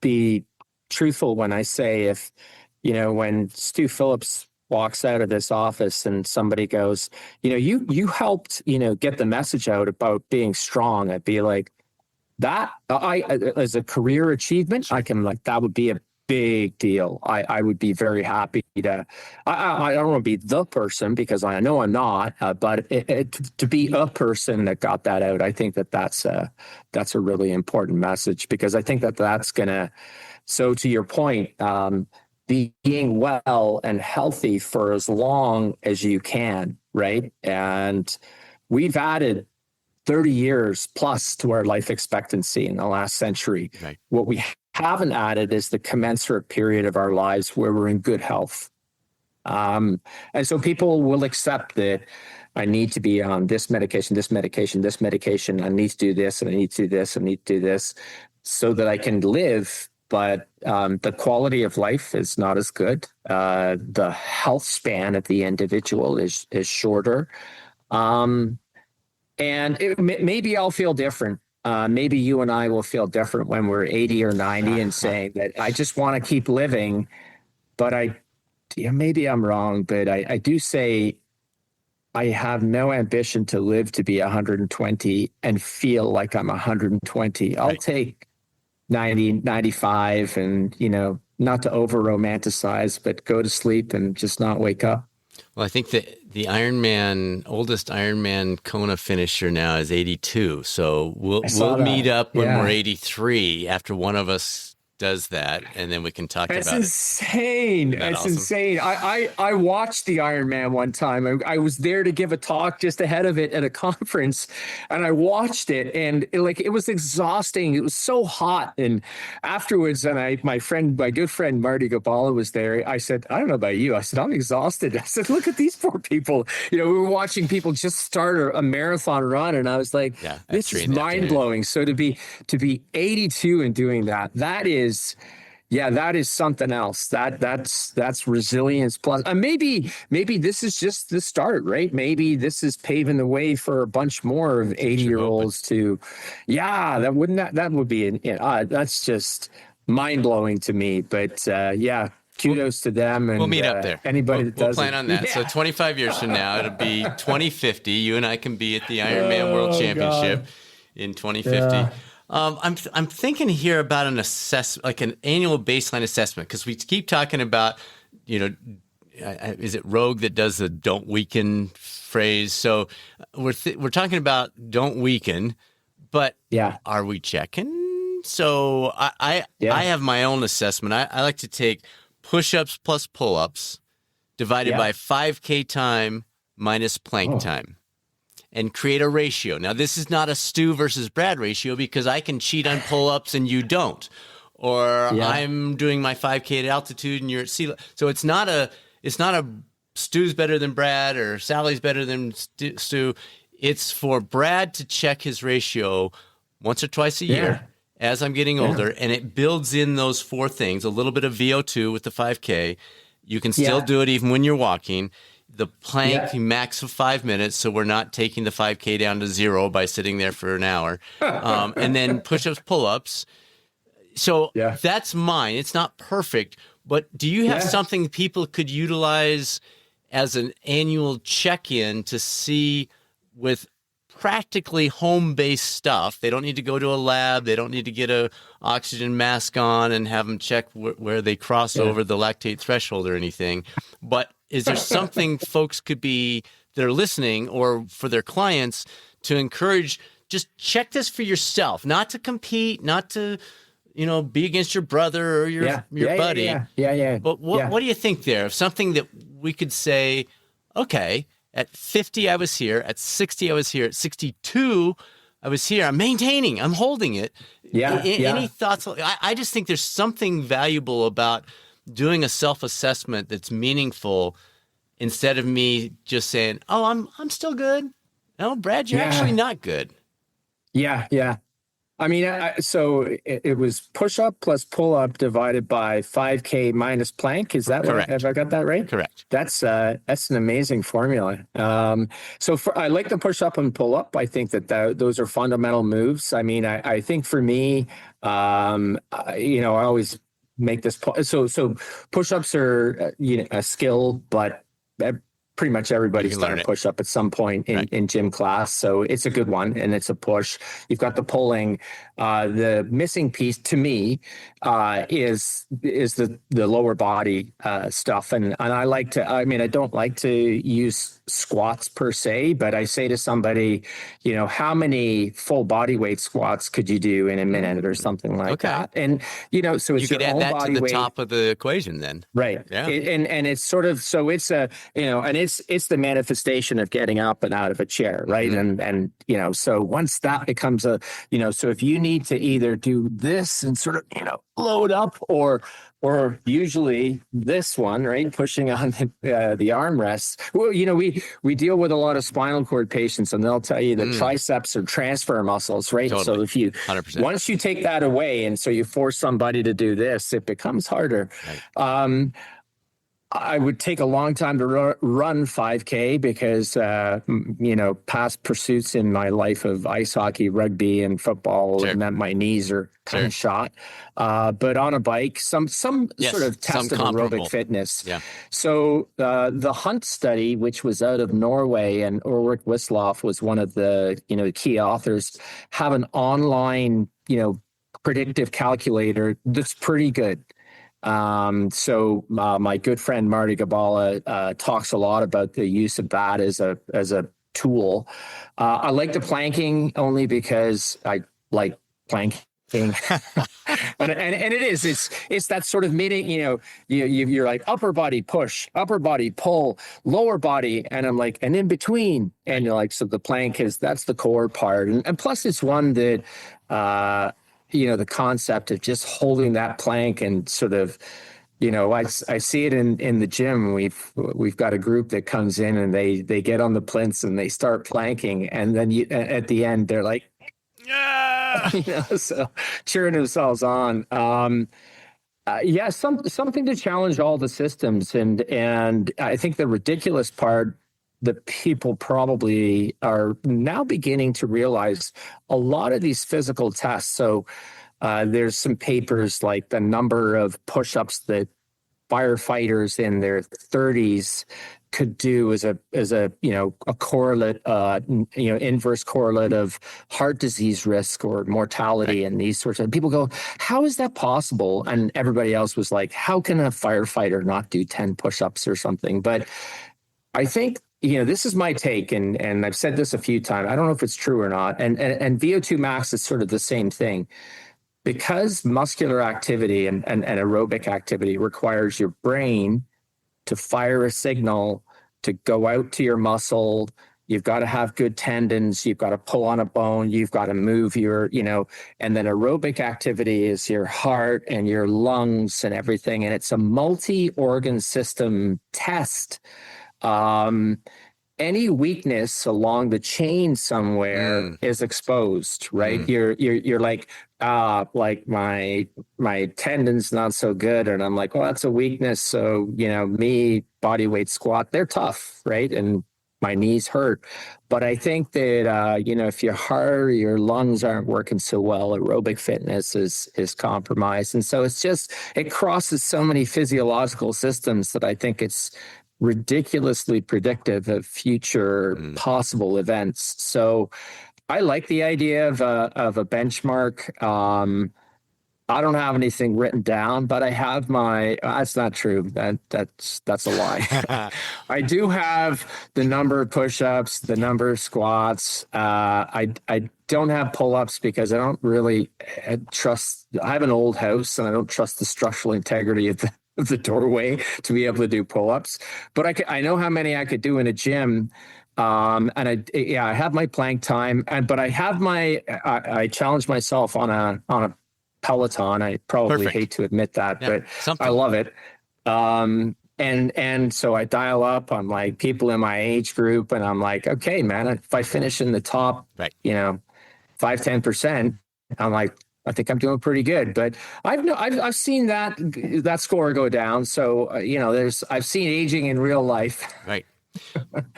be truthful when I say if, when Stu Phillips walks out of this office and somebody goes, you helped, get the message out about being strong. I'd be like, that as a career achievement, I can that would be a big deal. I would be very happy to, I don't want to be the person because I know I'm not, but to be a person that got that out, I think that's a really important message, because I think that's going to, so to your point, being well and healthy for as long as you can, right? And we've added 30 years plus to our life expectancy in the last century. Right. What we haven't added is the commensurate period of our lives where we're in good health. And so people will accept that I need to be on this medication, this medication, this medication. I need to do this, and I need to do this, and I need to do this, so that I can live but the quality of life is not as good. The health span of the individual is shorter. And maybe I'll feel different. Maybe you and I will feel different when we're 80 or 90 and saying that I just want to keep living. But maybe I'm wrong, but I do say I have no ambition to live to be 120 and feel like I'm 120. I'll take 90, 95 and, not to over romanticize, but go to sleep and just not wake up. Well, I think that the oldest Ironman Kona finisher now is 82. So we'll meet up when we're 83 after one of us does that, and then we can talk about it. Insane. That's awesome? Insane. I watched the Ironman one time. I was there to give a talk just ahead of it at a conference, and I watched it, and it was exhausting. It was so hot. And afterwards, and my good friend Marty Gabala was there. I said, I don't know about you. I said, I'm exhausted. I said, look at these poor people. We were watching people just start a marathon run, and I was like, this is mind blowing. So to be 82 and doing that is something else. That's resilience plus. Maybe this is just the start, right? Maybe this is paving the way for a bunch more of 80-year-olds to. That would be that's just mind blowing to me. But kudos to them. And we'll meet up there. Anybody that does, we'll plan on that. Yeah. So 25 years from now, it'll be 2050. You and I can be at the Ironman World Championship in 2050. Yeah. I'm thinking here about an assessment, like an annual baseline assessment, because we keep talking about, is it Rogue that does the "don't weaken" phrase? So we're talking about don't weaken, but are we checking? So I have my own assessment. I like to take push-ups plus pull-ups divided by 5K time minus plank time, and create a ratio. Now, this is not a Stu versus Brad ratio, because I can cheat on pull-ups and you don't. Or I'm doing my 5K at altitude and you're at sea level. So it's not a Stu's better than Brad or Sally's better than Stu. It's for Brad to check his ratio once or twice a year as I'm getting older, and it builds in those four things: a little bit of VO2 with the 5K. You can still do it even when you're walking. The plank max of 5 minutes, so we're not taking the 5K down to 0 by sitting there for an hour. And then push-ups, pull-ups. So that's mine. It's not perfect, but do you have something people could utilize as an annual check-in to see with practically home-based stuff? They don't need to go to a lab. They don't need to get a oxygen mask on and have them check where they cross over the lactate threshold or anything. But is there something folks could be that are listening, or for their clients, to encourage, just check this for yourself, not to compete, not to, be against your brother or your buddy. But what do you think there of something that we could say, okay, at 50 I was here, at 60 I was here, at 62 I was here, I'm maintaining, I'm holding it. Any thoughts? I just think there's something valuable about doing a self-assessment that's meaningful, instead of me just saying, oh, I'm still good. No, Brad, you're actually not good. I mean, so it was push-up plus pull-up divided by 5K minus plank. Is that correct? Have I got that right? Correct. That's an amazing formula. So I like the push-up and pull-up. I think that those are fundamental moves. I mean, I think for me, I always make this point. So push-ups are a skill, but pretty much everybody's done a push-up at some point in gym class. So it's a good one, and it's a push. You've got the pulling. The missing piece to me is the lower body stuff. And I like to, I don't like to use squats per se, but I say to somebody, how many full body weight squats could you do in a minute or something like that? And, so it's you could add that to the top of the equation then. Right. Yeah. And it's sort of, so it's and it's the manifestation of getting up and out of a chair, right? And so once that becomes so if you need to either do this and sort of load up, or usually this one, right, pushing on the armrests. Well, we deal with a lot of spinal cord patients, and they'll tell you that triceps are transfer muscles, right? Totally. So if you 100%. once you take that away, and so you force somebody to do this, it becomes harder. Right. I would take a long time to run 5K because, past pursuits in my life of ice hockey, rugby, and football meant my knees are kind of shot. But on a bike, some sort of test of aerobic fitness. Yeah. So the Hunt study, which was out of Norway, and Ulrich Wisloff was one of the key authors, have an online predictive calculator that's pretty good. So my good friend Marty Gabala talks a lot about the use of that as a tool. I like the planking only because I like planking. and it's that sort of meeting, you're like upper body push, upper body pull, lower body, and I'm like, and in between, and you're like, so the plank that's the core part, and plus it's one that the concept of just holding that plank and sort of, I see it in the gym. We've got a group that comes in and they get on the plinths and they start planking, and then at the end they're like, so cheering themselves on. Something to challenge all the systems, and I think the ridiculous part that people probably are now beginning to realize, a lot of these physical tests. So there's some papers like the number of push-ups that firefighters in their 30s could do as a correlate, inverse correlate of heart disease risk or mortality, and these sorts of people go, how is that possible? And everybody else was like, how can a firefighter not do 10 push-ups or something? But I think, this is my take, and I've said this a few times. I don't know if it's true or not. And VO2 max is sort of the same thing. Because muscular activity and aerobic activity requires your brain to fire a signal to go out to your muscle. You've got to have good tendons. You've got to pull on a bone. You've got to move and then aerobic activity is your heart and your lungs and everything. And it's a multi-organ system test. Any weakness along the chain somewhere is exposed, right? You're like my tendon's not so good, and I'm like, well, that's a weakness. So me, body weight squat, they're tough, right? And my knees hurt. But I think that if your heart or your lungs aren't working so well, aerobic fitness is compromised, and so it crosses so many physiological systems that I think it's ridiculously predictive of future possible events. So I like the idea of a benchmark. I don't have anything written down, but I have that's not true. That's a lie. I do have the number of push-ups, the number of squats. I don't have pull-ups because I don't really trust. I have an old house and I don't trust the structural integrity of the doorway to be able to do pull-ups, but I know how many I could do in a gym. And I have my plank time, but I have I challenge myself on a Peloton. I probably hate to admit that, but I love it. And so I dial up on like people in my age group, and I'm like, okay, man, if I finish in the top, 5-10%, I'm like, I think I'm doing pretty good. But I've seen that score go down. So I've seen aging in real life. Right.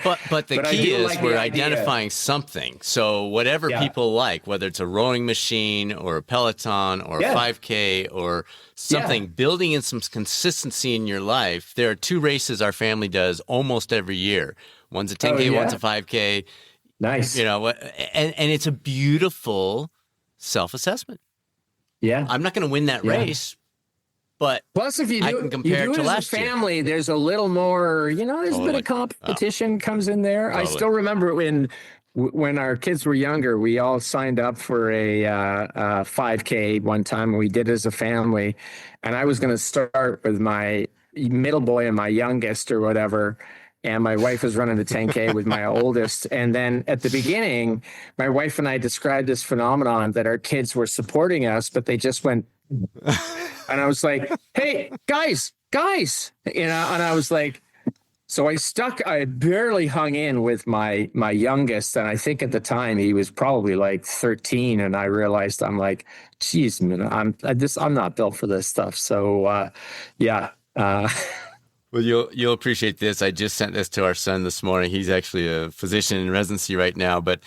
But the key is we're identifying something. So whatever people like, whether it's a rowing machine or a Peloton or a 5K or something, building in some consistency in your life. There are 2 races our family does almost every year. One's a 10K, one's a 5K. Nice. And it's a beautiful self-assessment. Yeah. I'm not going to win that race, but plus if you do, I can compare it to last year. Family, there's a little more, there's a bit of competition comes in there. Totally. I still remember when our kids were younger, we all signed up for a 5K one time, and we did it as a family. And I was going to start with my middle boy and my youngest or whatever. and my wife was running the 10K with my oldest. And then at the beginning, my wife and I described this phenomenon that our kids were supporting us, but they just went, and I was like, hey, guys, and I was like, so I barely hung in with my youngest. And I think at the time he was probably like 13. And I realized, I'm like, geez, man, I'm not built for this stuff. So, yeah. Well, you'll appreciate this. I just sent this to our son this morning. He's actually a physician in residency right now, but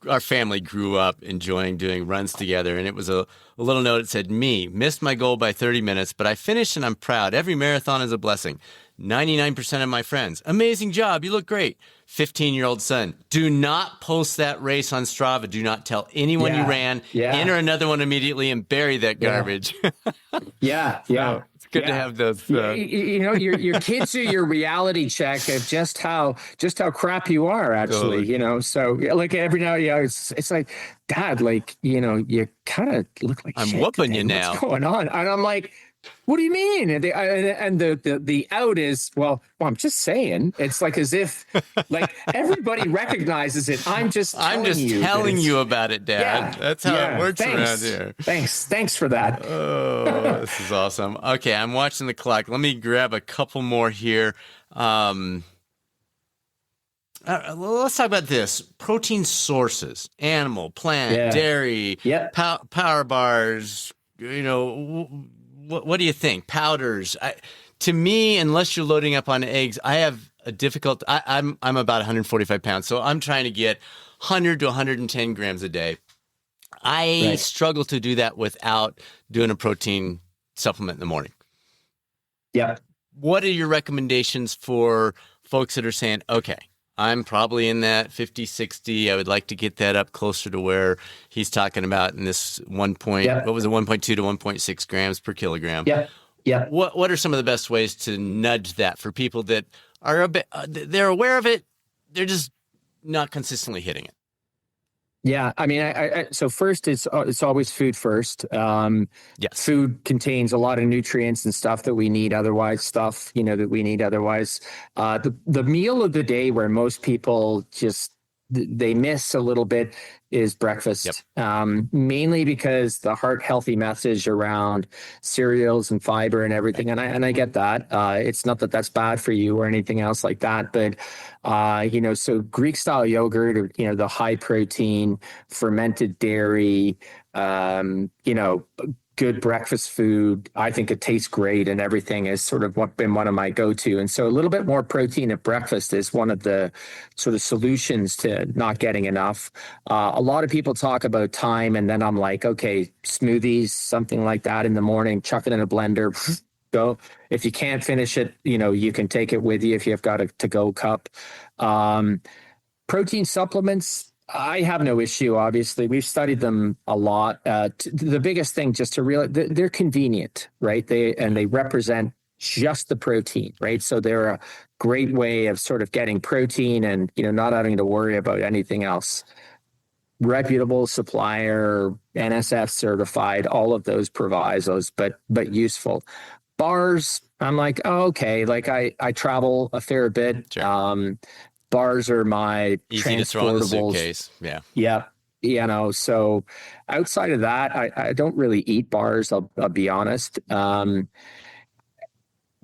our family grew up enjoying doing runs together, and it was a little note that said, missed my goal by 30 minutes, but I finished and I'm proud. Every marathon is a blessing. 99% of my friends, amazing job, you look great. 15-year-old son, do not post that race on Strava. Do not tell anyone you ran. Enter another one immediately and bury that garbage. Yeah. So it's good to have those. Your kids are your reality check of just how crap you are, actually. Totally. So like every now, it's like, Dad, like, you kind of look like I'm shit whooping today. you now. What's going on? And I'm like, what do you mean? And the out is, well, I'm just saying. It's like as if like everybody recognizes it. I'm just telling you about it, Dad. Yeah, That's how it works around here. Thanks for that. Oh, this is awesome. Okay, I'm watching the clock. Let me grab a couple more here. Let's talk about this. Protein sources, animal, plant, dairy, power bars, what do you think? Powders. To me, unless you're loading up on eggs, I have a difficult. I'm about 145 pounds, so I'm trying to get 100 to 110 grams a day. I struggle to do that without doing a protein supplement in the morning. Yeah. What are your recommendations for folks that are saying, okay, I'm probably in that 50, 60. I would like to get that up closer to where he's talking about in this 1.2 to 1.6 grams per kilogram. Yeah. What are some of the best ways to nudge that for people that are a bit, they're aware of it, they're just not consistently hitting it? Yeah, I mean, so first, it's always food first. Yes. Food contains a lot of nutrients and stuff that we need otherwise. The meal of the day where most people they miss a little bit is breakfast. Mainly because the heart healthy message around cereals and fiber and everything, and I get that. It's not that that's bad for you or anything else like that, but so Greek style yogurt, or the high protein fermented dairy, good breakfast food. I think it tastes great and everything is sort of been one of my go-to. And so a little bit more protein at breakfast is one of the sort of solutions to not getting enough. A lot of people talk about time, and then I'm like, okay, smoothies, something like that in the morning, chuck it in a blender, go. If you can't finish it, you can take it with you if you've got a to-go cup. Protein supplements, I have no issue, obviously. We've studied them a lot. The biggest thing, just to realize, they're convenient, right? They represent just the protein, right? So they're a great way of sort of getting protein and, not having to worry about anything else. Reputable supplier, NSF certified, all of those provisos, but useful. Bars, I'm like, oh, okay. Like I travel a fair bit. Sure. Bars are my easy to throw in the suitcase. Yeah. So outside of that, I don't really eat bars. I'll be honest.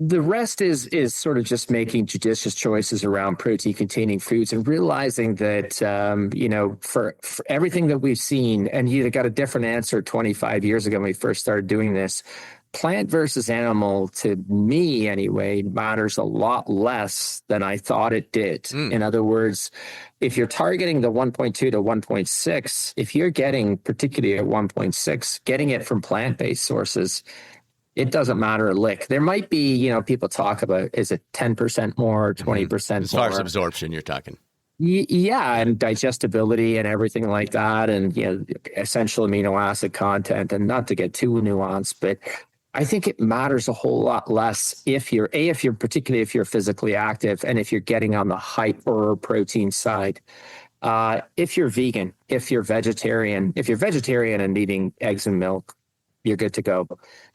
The rest is sort of just making judicious choices around protein containing foods and realizing that, for everything that we've seen, and you got a different answer 25 years ago when we first started doing this. Plant versus animal, to me anyway, matters a lot less than I thought it did. In other words, if you're targeting the 1.2 to 1.6, if you're getting, particularly at 1.6, getting it from plant-based sources, it doesn't matter a lick. There might be, people talk about, is it 10% more, 20% more? As far as absorption, you're talking. Yeah, and digestibility and everything like that, and essential amino acid content, and not to get too nuanced, but I think it matters a whole lot less if you're particularly if you're physically active and if you're getting on the hyper protein side. If you're vegan, if you're vegetarian and eating eggs and milk, you're good to go.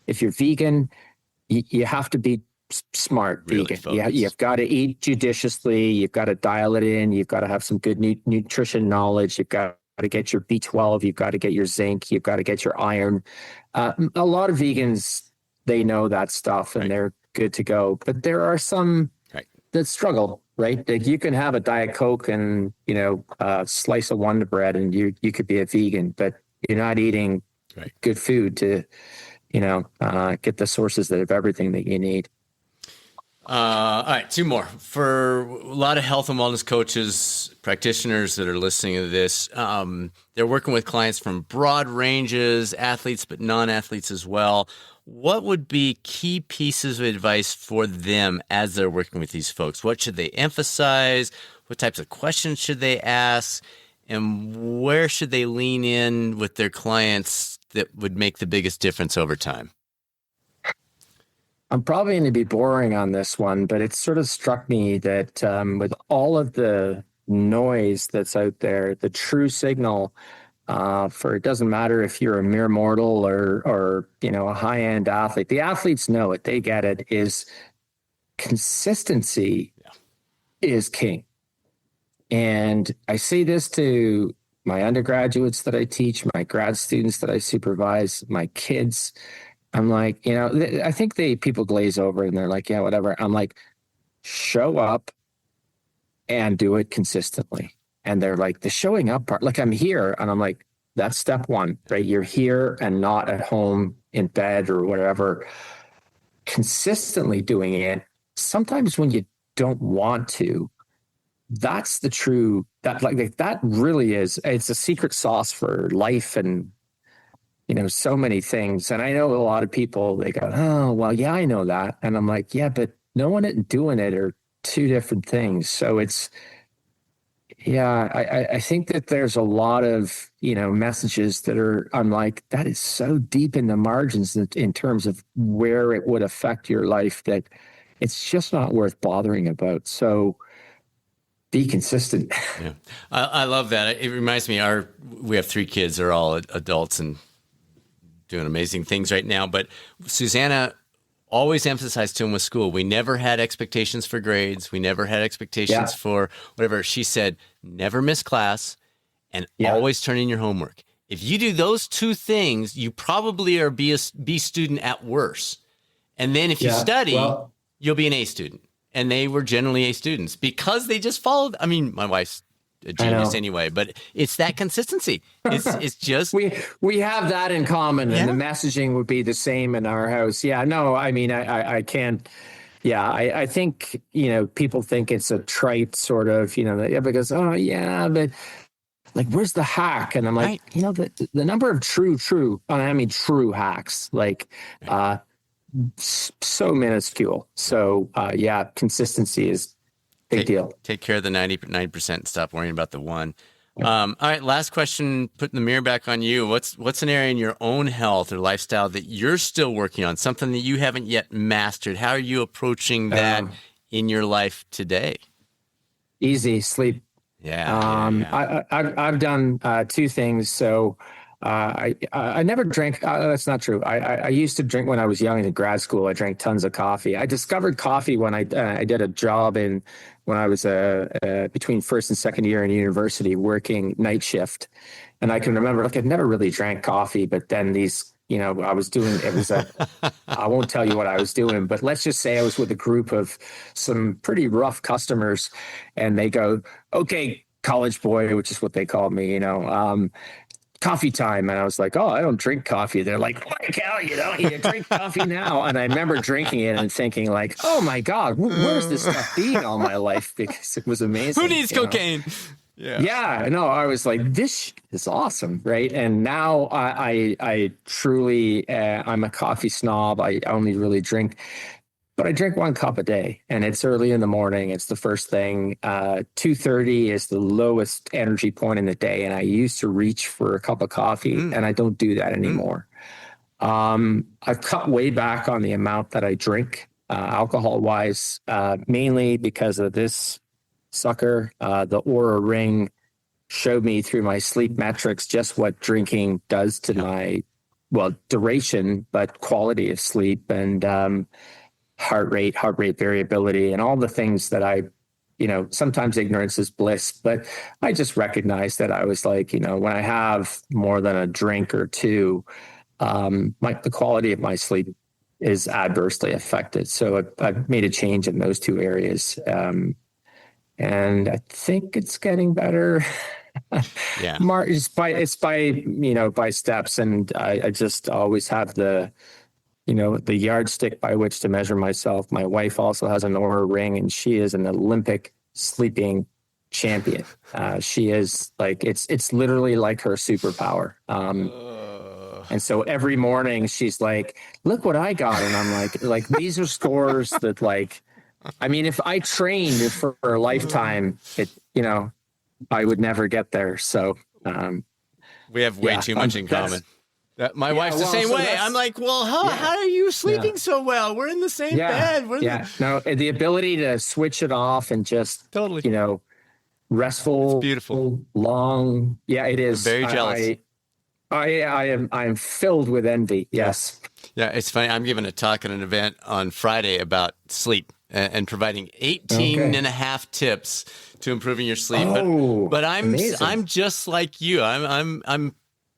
If you're vegan, you have to be smart Really vegan. focused. Yeah, you've got to eat judiciously. You've got to dial it in. You've got to have some good nutrition knowledge. You've got to get your B12. You've got to get your zinc. You've got to get your iron. A lot of vegans, they know that stuff and they're good to go. But there are some that struggle, right? Like you can have a Diet Coke and, a slice of Wonder Bread and you could be a vegan, but you're not eating good food to, get the sources of everything that you need. All right, two more. For a lot of health and wellness coaches, practitioners that are listening to this, they're working with clients from broad ranges, athletes, but non-athletes as well. What would be key pieces of advice for them as they're working with these folks? What should they emphasize? What types of questions should they ask? And where should they lean in with their clients that would make the biggest difference over time? I'm probably going to be boring on this one, but it sort of struck me that with all of the noise that's out there, the true signal for it doesn't matter if you're a mere mortal or a high-end athlete. The athletes know it; they get it. Is consistency is king, and I say this to my undergraduates that I teach, my grad students that I supervise, my kids. I'm like, I think people glaze over and they're like, yeah, whatever. I'm like, show up and do it consistently. And they're like, the showing up part, like I'm here. And I'm like, that's step one, right? You're here and not at home in bed or whatever. Consistently doing it. Sometimes when you don't want to, that's the true, that really is, it's a secret sauce for life and so many things. And I know a lot of people, they go, oh, well, yeah, I know that. And I'm like, yeah, but knowing it and doing it are two different things. So it's, I think that there's a lot of, messages that are, I'm like, that is so deep in the margins in terms of where it would affect your life that it's just not worth bothering about. So be consistent. Yeah, I love that. It reminds me, we have 3 kids. They're all adults and doing amazing things right now. But Susanna always emphasized to him with school, we never had expectations for grades. We never had expectations for whatever. She said, never miss class and always turn in your homework. If you do those 2 things, you probably are B student at worst. And then if you study, you'll be an A student. And they were generally A students because they just followed. I mean, my wife's a genius anyway, but it's that consistency. It's just we have that in common, and the messaging would be the same in our house. Yeah, no, I mean, I can't. Yeah, I think people think it's a trite sort of because but like where's the hack? And I'm like the number of true hacks like so minuscule. So consistency is big deal. Take care of the 99%. Stop worrying about the 1. All right, last question. Putting the mirror back on you. What's an area in your own health or lifestyle that you're still working on? Something that you haven't yet mastered. How are you approaching that in your life today? Easy sleep. Yeah. I've done 2 things. So I never drank. That's not true. I used to drink when I was young in grad school. I drank tons of coffee. I discovered coffee when I did a job when I was between first and second year in university working night shift. And I can remember, I'd never really drank coffee, but then I was doing, I won't tell you what I was doing, but let's just say I was with a group of some pretty rough customers and they go, okay, college boy, which is what they called me, coffee time. And I was like, oh, I don't drink coffee. They're like, like hell, you drink coffee now. And I remember drinking it and thinking like, oh my God, where's this stuff been all my life? Because it was amazing. Who needs cocaine? Yeah, no, I was like, this is awesome, right? And now I truly, I'm a coffee snob. I only really drink, but I drink 1 cup a day, and it's early in the morning. It's the first thing. 2:30 is the lowest energy point in the day, and I used to reach for a cup of coffee, and I don't do that anymore. I've cut way back on the amount that I drink, alcohol-wise, mainly because of this sucker. The Oura Ring showed me through my sleep metrics just what drinking does to my, duration, but quality of sleep. And heart rate variability, and all the things that sometimes ignorance is bliss, but I just recognized that I was like, when I have more than a drink or two, the quality of my sleep is adversely affected. So I've made a change in those two areas. And I think it's getting better. Yeah. It's by steps. And I just always have the yardstick by which to measure myself. My wife also has an Oura ring, and she is an Olympic sleeping champion. She is like, it's literally like her superpower. And so every morning she's like, look what I got. And I'm like, these are scores that if I trained for a lifetime, I would never get there. So, we have way too much in common. My wife's the same way. I'm like, well, how are you sleeping so well? We're in the same bed. No, the ability to switch it off and just totally, restful, it's beautiful, long. Yeah, it is. I'm very jealous. I'm filled with envy. Yes. Yeah, it's funny. I'm giving a talk at an event on Friday about sleep and providing 18 and a half tips to improving your sleep. But I'm just like you. I'm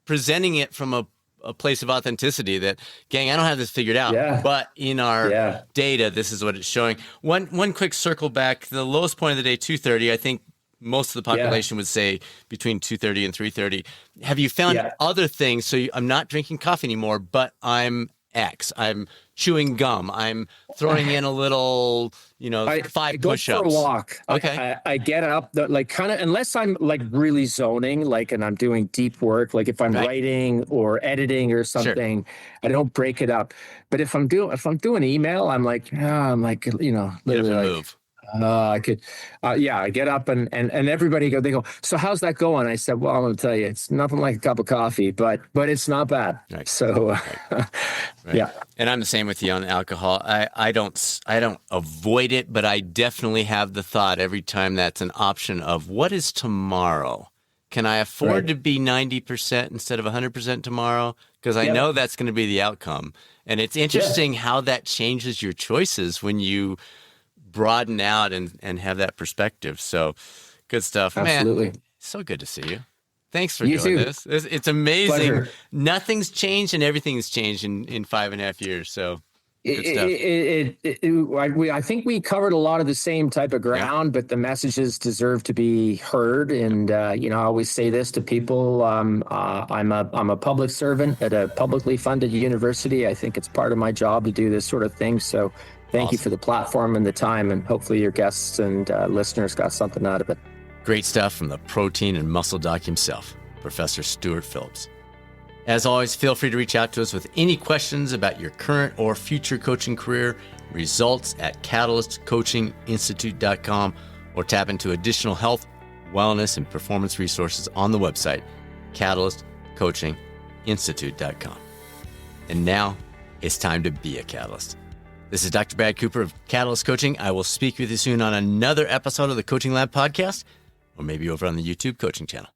presenting it from a place of authenticity that, gang, I don't have this figured out, but in our data, this is what it's showing. One quick circle back, the lowest point of the day, 2:30, I think most of the population would say between 2:30 and 3:30. Have you found other things? So I'm not drinking coffee anymore, but I'm X. I'm chewing gum. I'm throwing in a little, 5 push-ups. I go for a walk. Okay. I get up, unless I'm really zoning, and I'm doing deep work, like if I'm writing or editing or something, I don't break it up. But if I'm doing email, I'm literally move. I could, I get up and everybody they go, so how's that going? I said, well, I'm going to tell you, it's nothing like a cup of coffee, but it's not bad. Right. So, Right. And I'm the same with you on alcohol. I don't avoid it, but I definitely have the thought every time that's an option of what is tomorrow? Can I afford to be 90% instead of 100% tomorrow? Because I know that's going to be the outcome. And it's interesting how that changes your choices when you broaden out and have that perspective. So good stuff. Absolutely. Man, so good to see you. Thanks for doing this. It's amazing. Pleasure. Nothing's changed and everything's changed in 5.5 years. So good stuff. I think we covered a lot of the same type of ground, but the messages deserve to be heard. And, I always say this to people. I'm a public servant at a publicly funded university. I think it's part of my job to do this sort of thing. So thank you for the platform and the time, and hopefully your guests and listeners got something out of it. Great stuff from the protein and muscle doc himself, Professor Stuart Phillips. As always, feel free to reach out to us with any questions about your current or future coaching career, results at catalystcoachinginstitute.com, or tap into additional health, wellness, and performance resources on the website, catalystcoachinginstitute.com. And now it's time to be a catalyst. This is Dr. Brad Cooper of Catalyst Coaching. I will speak with you soon on another episode of the Coaching Lab podcast, or maybe over on the YouTube coaching channel.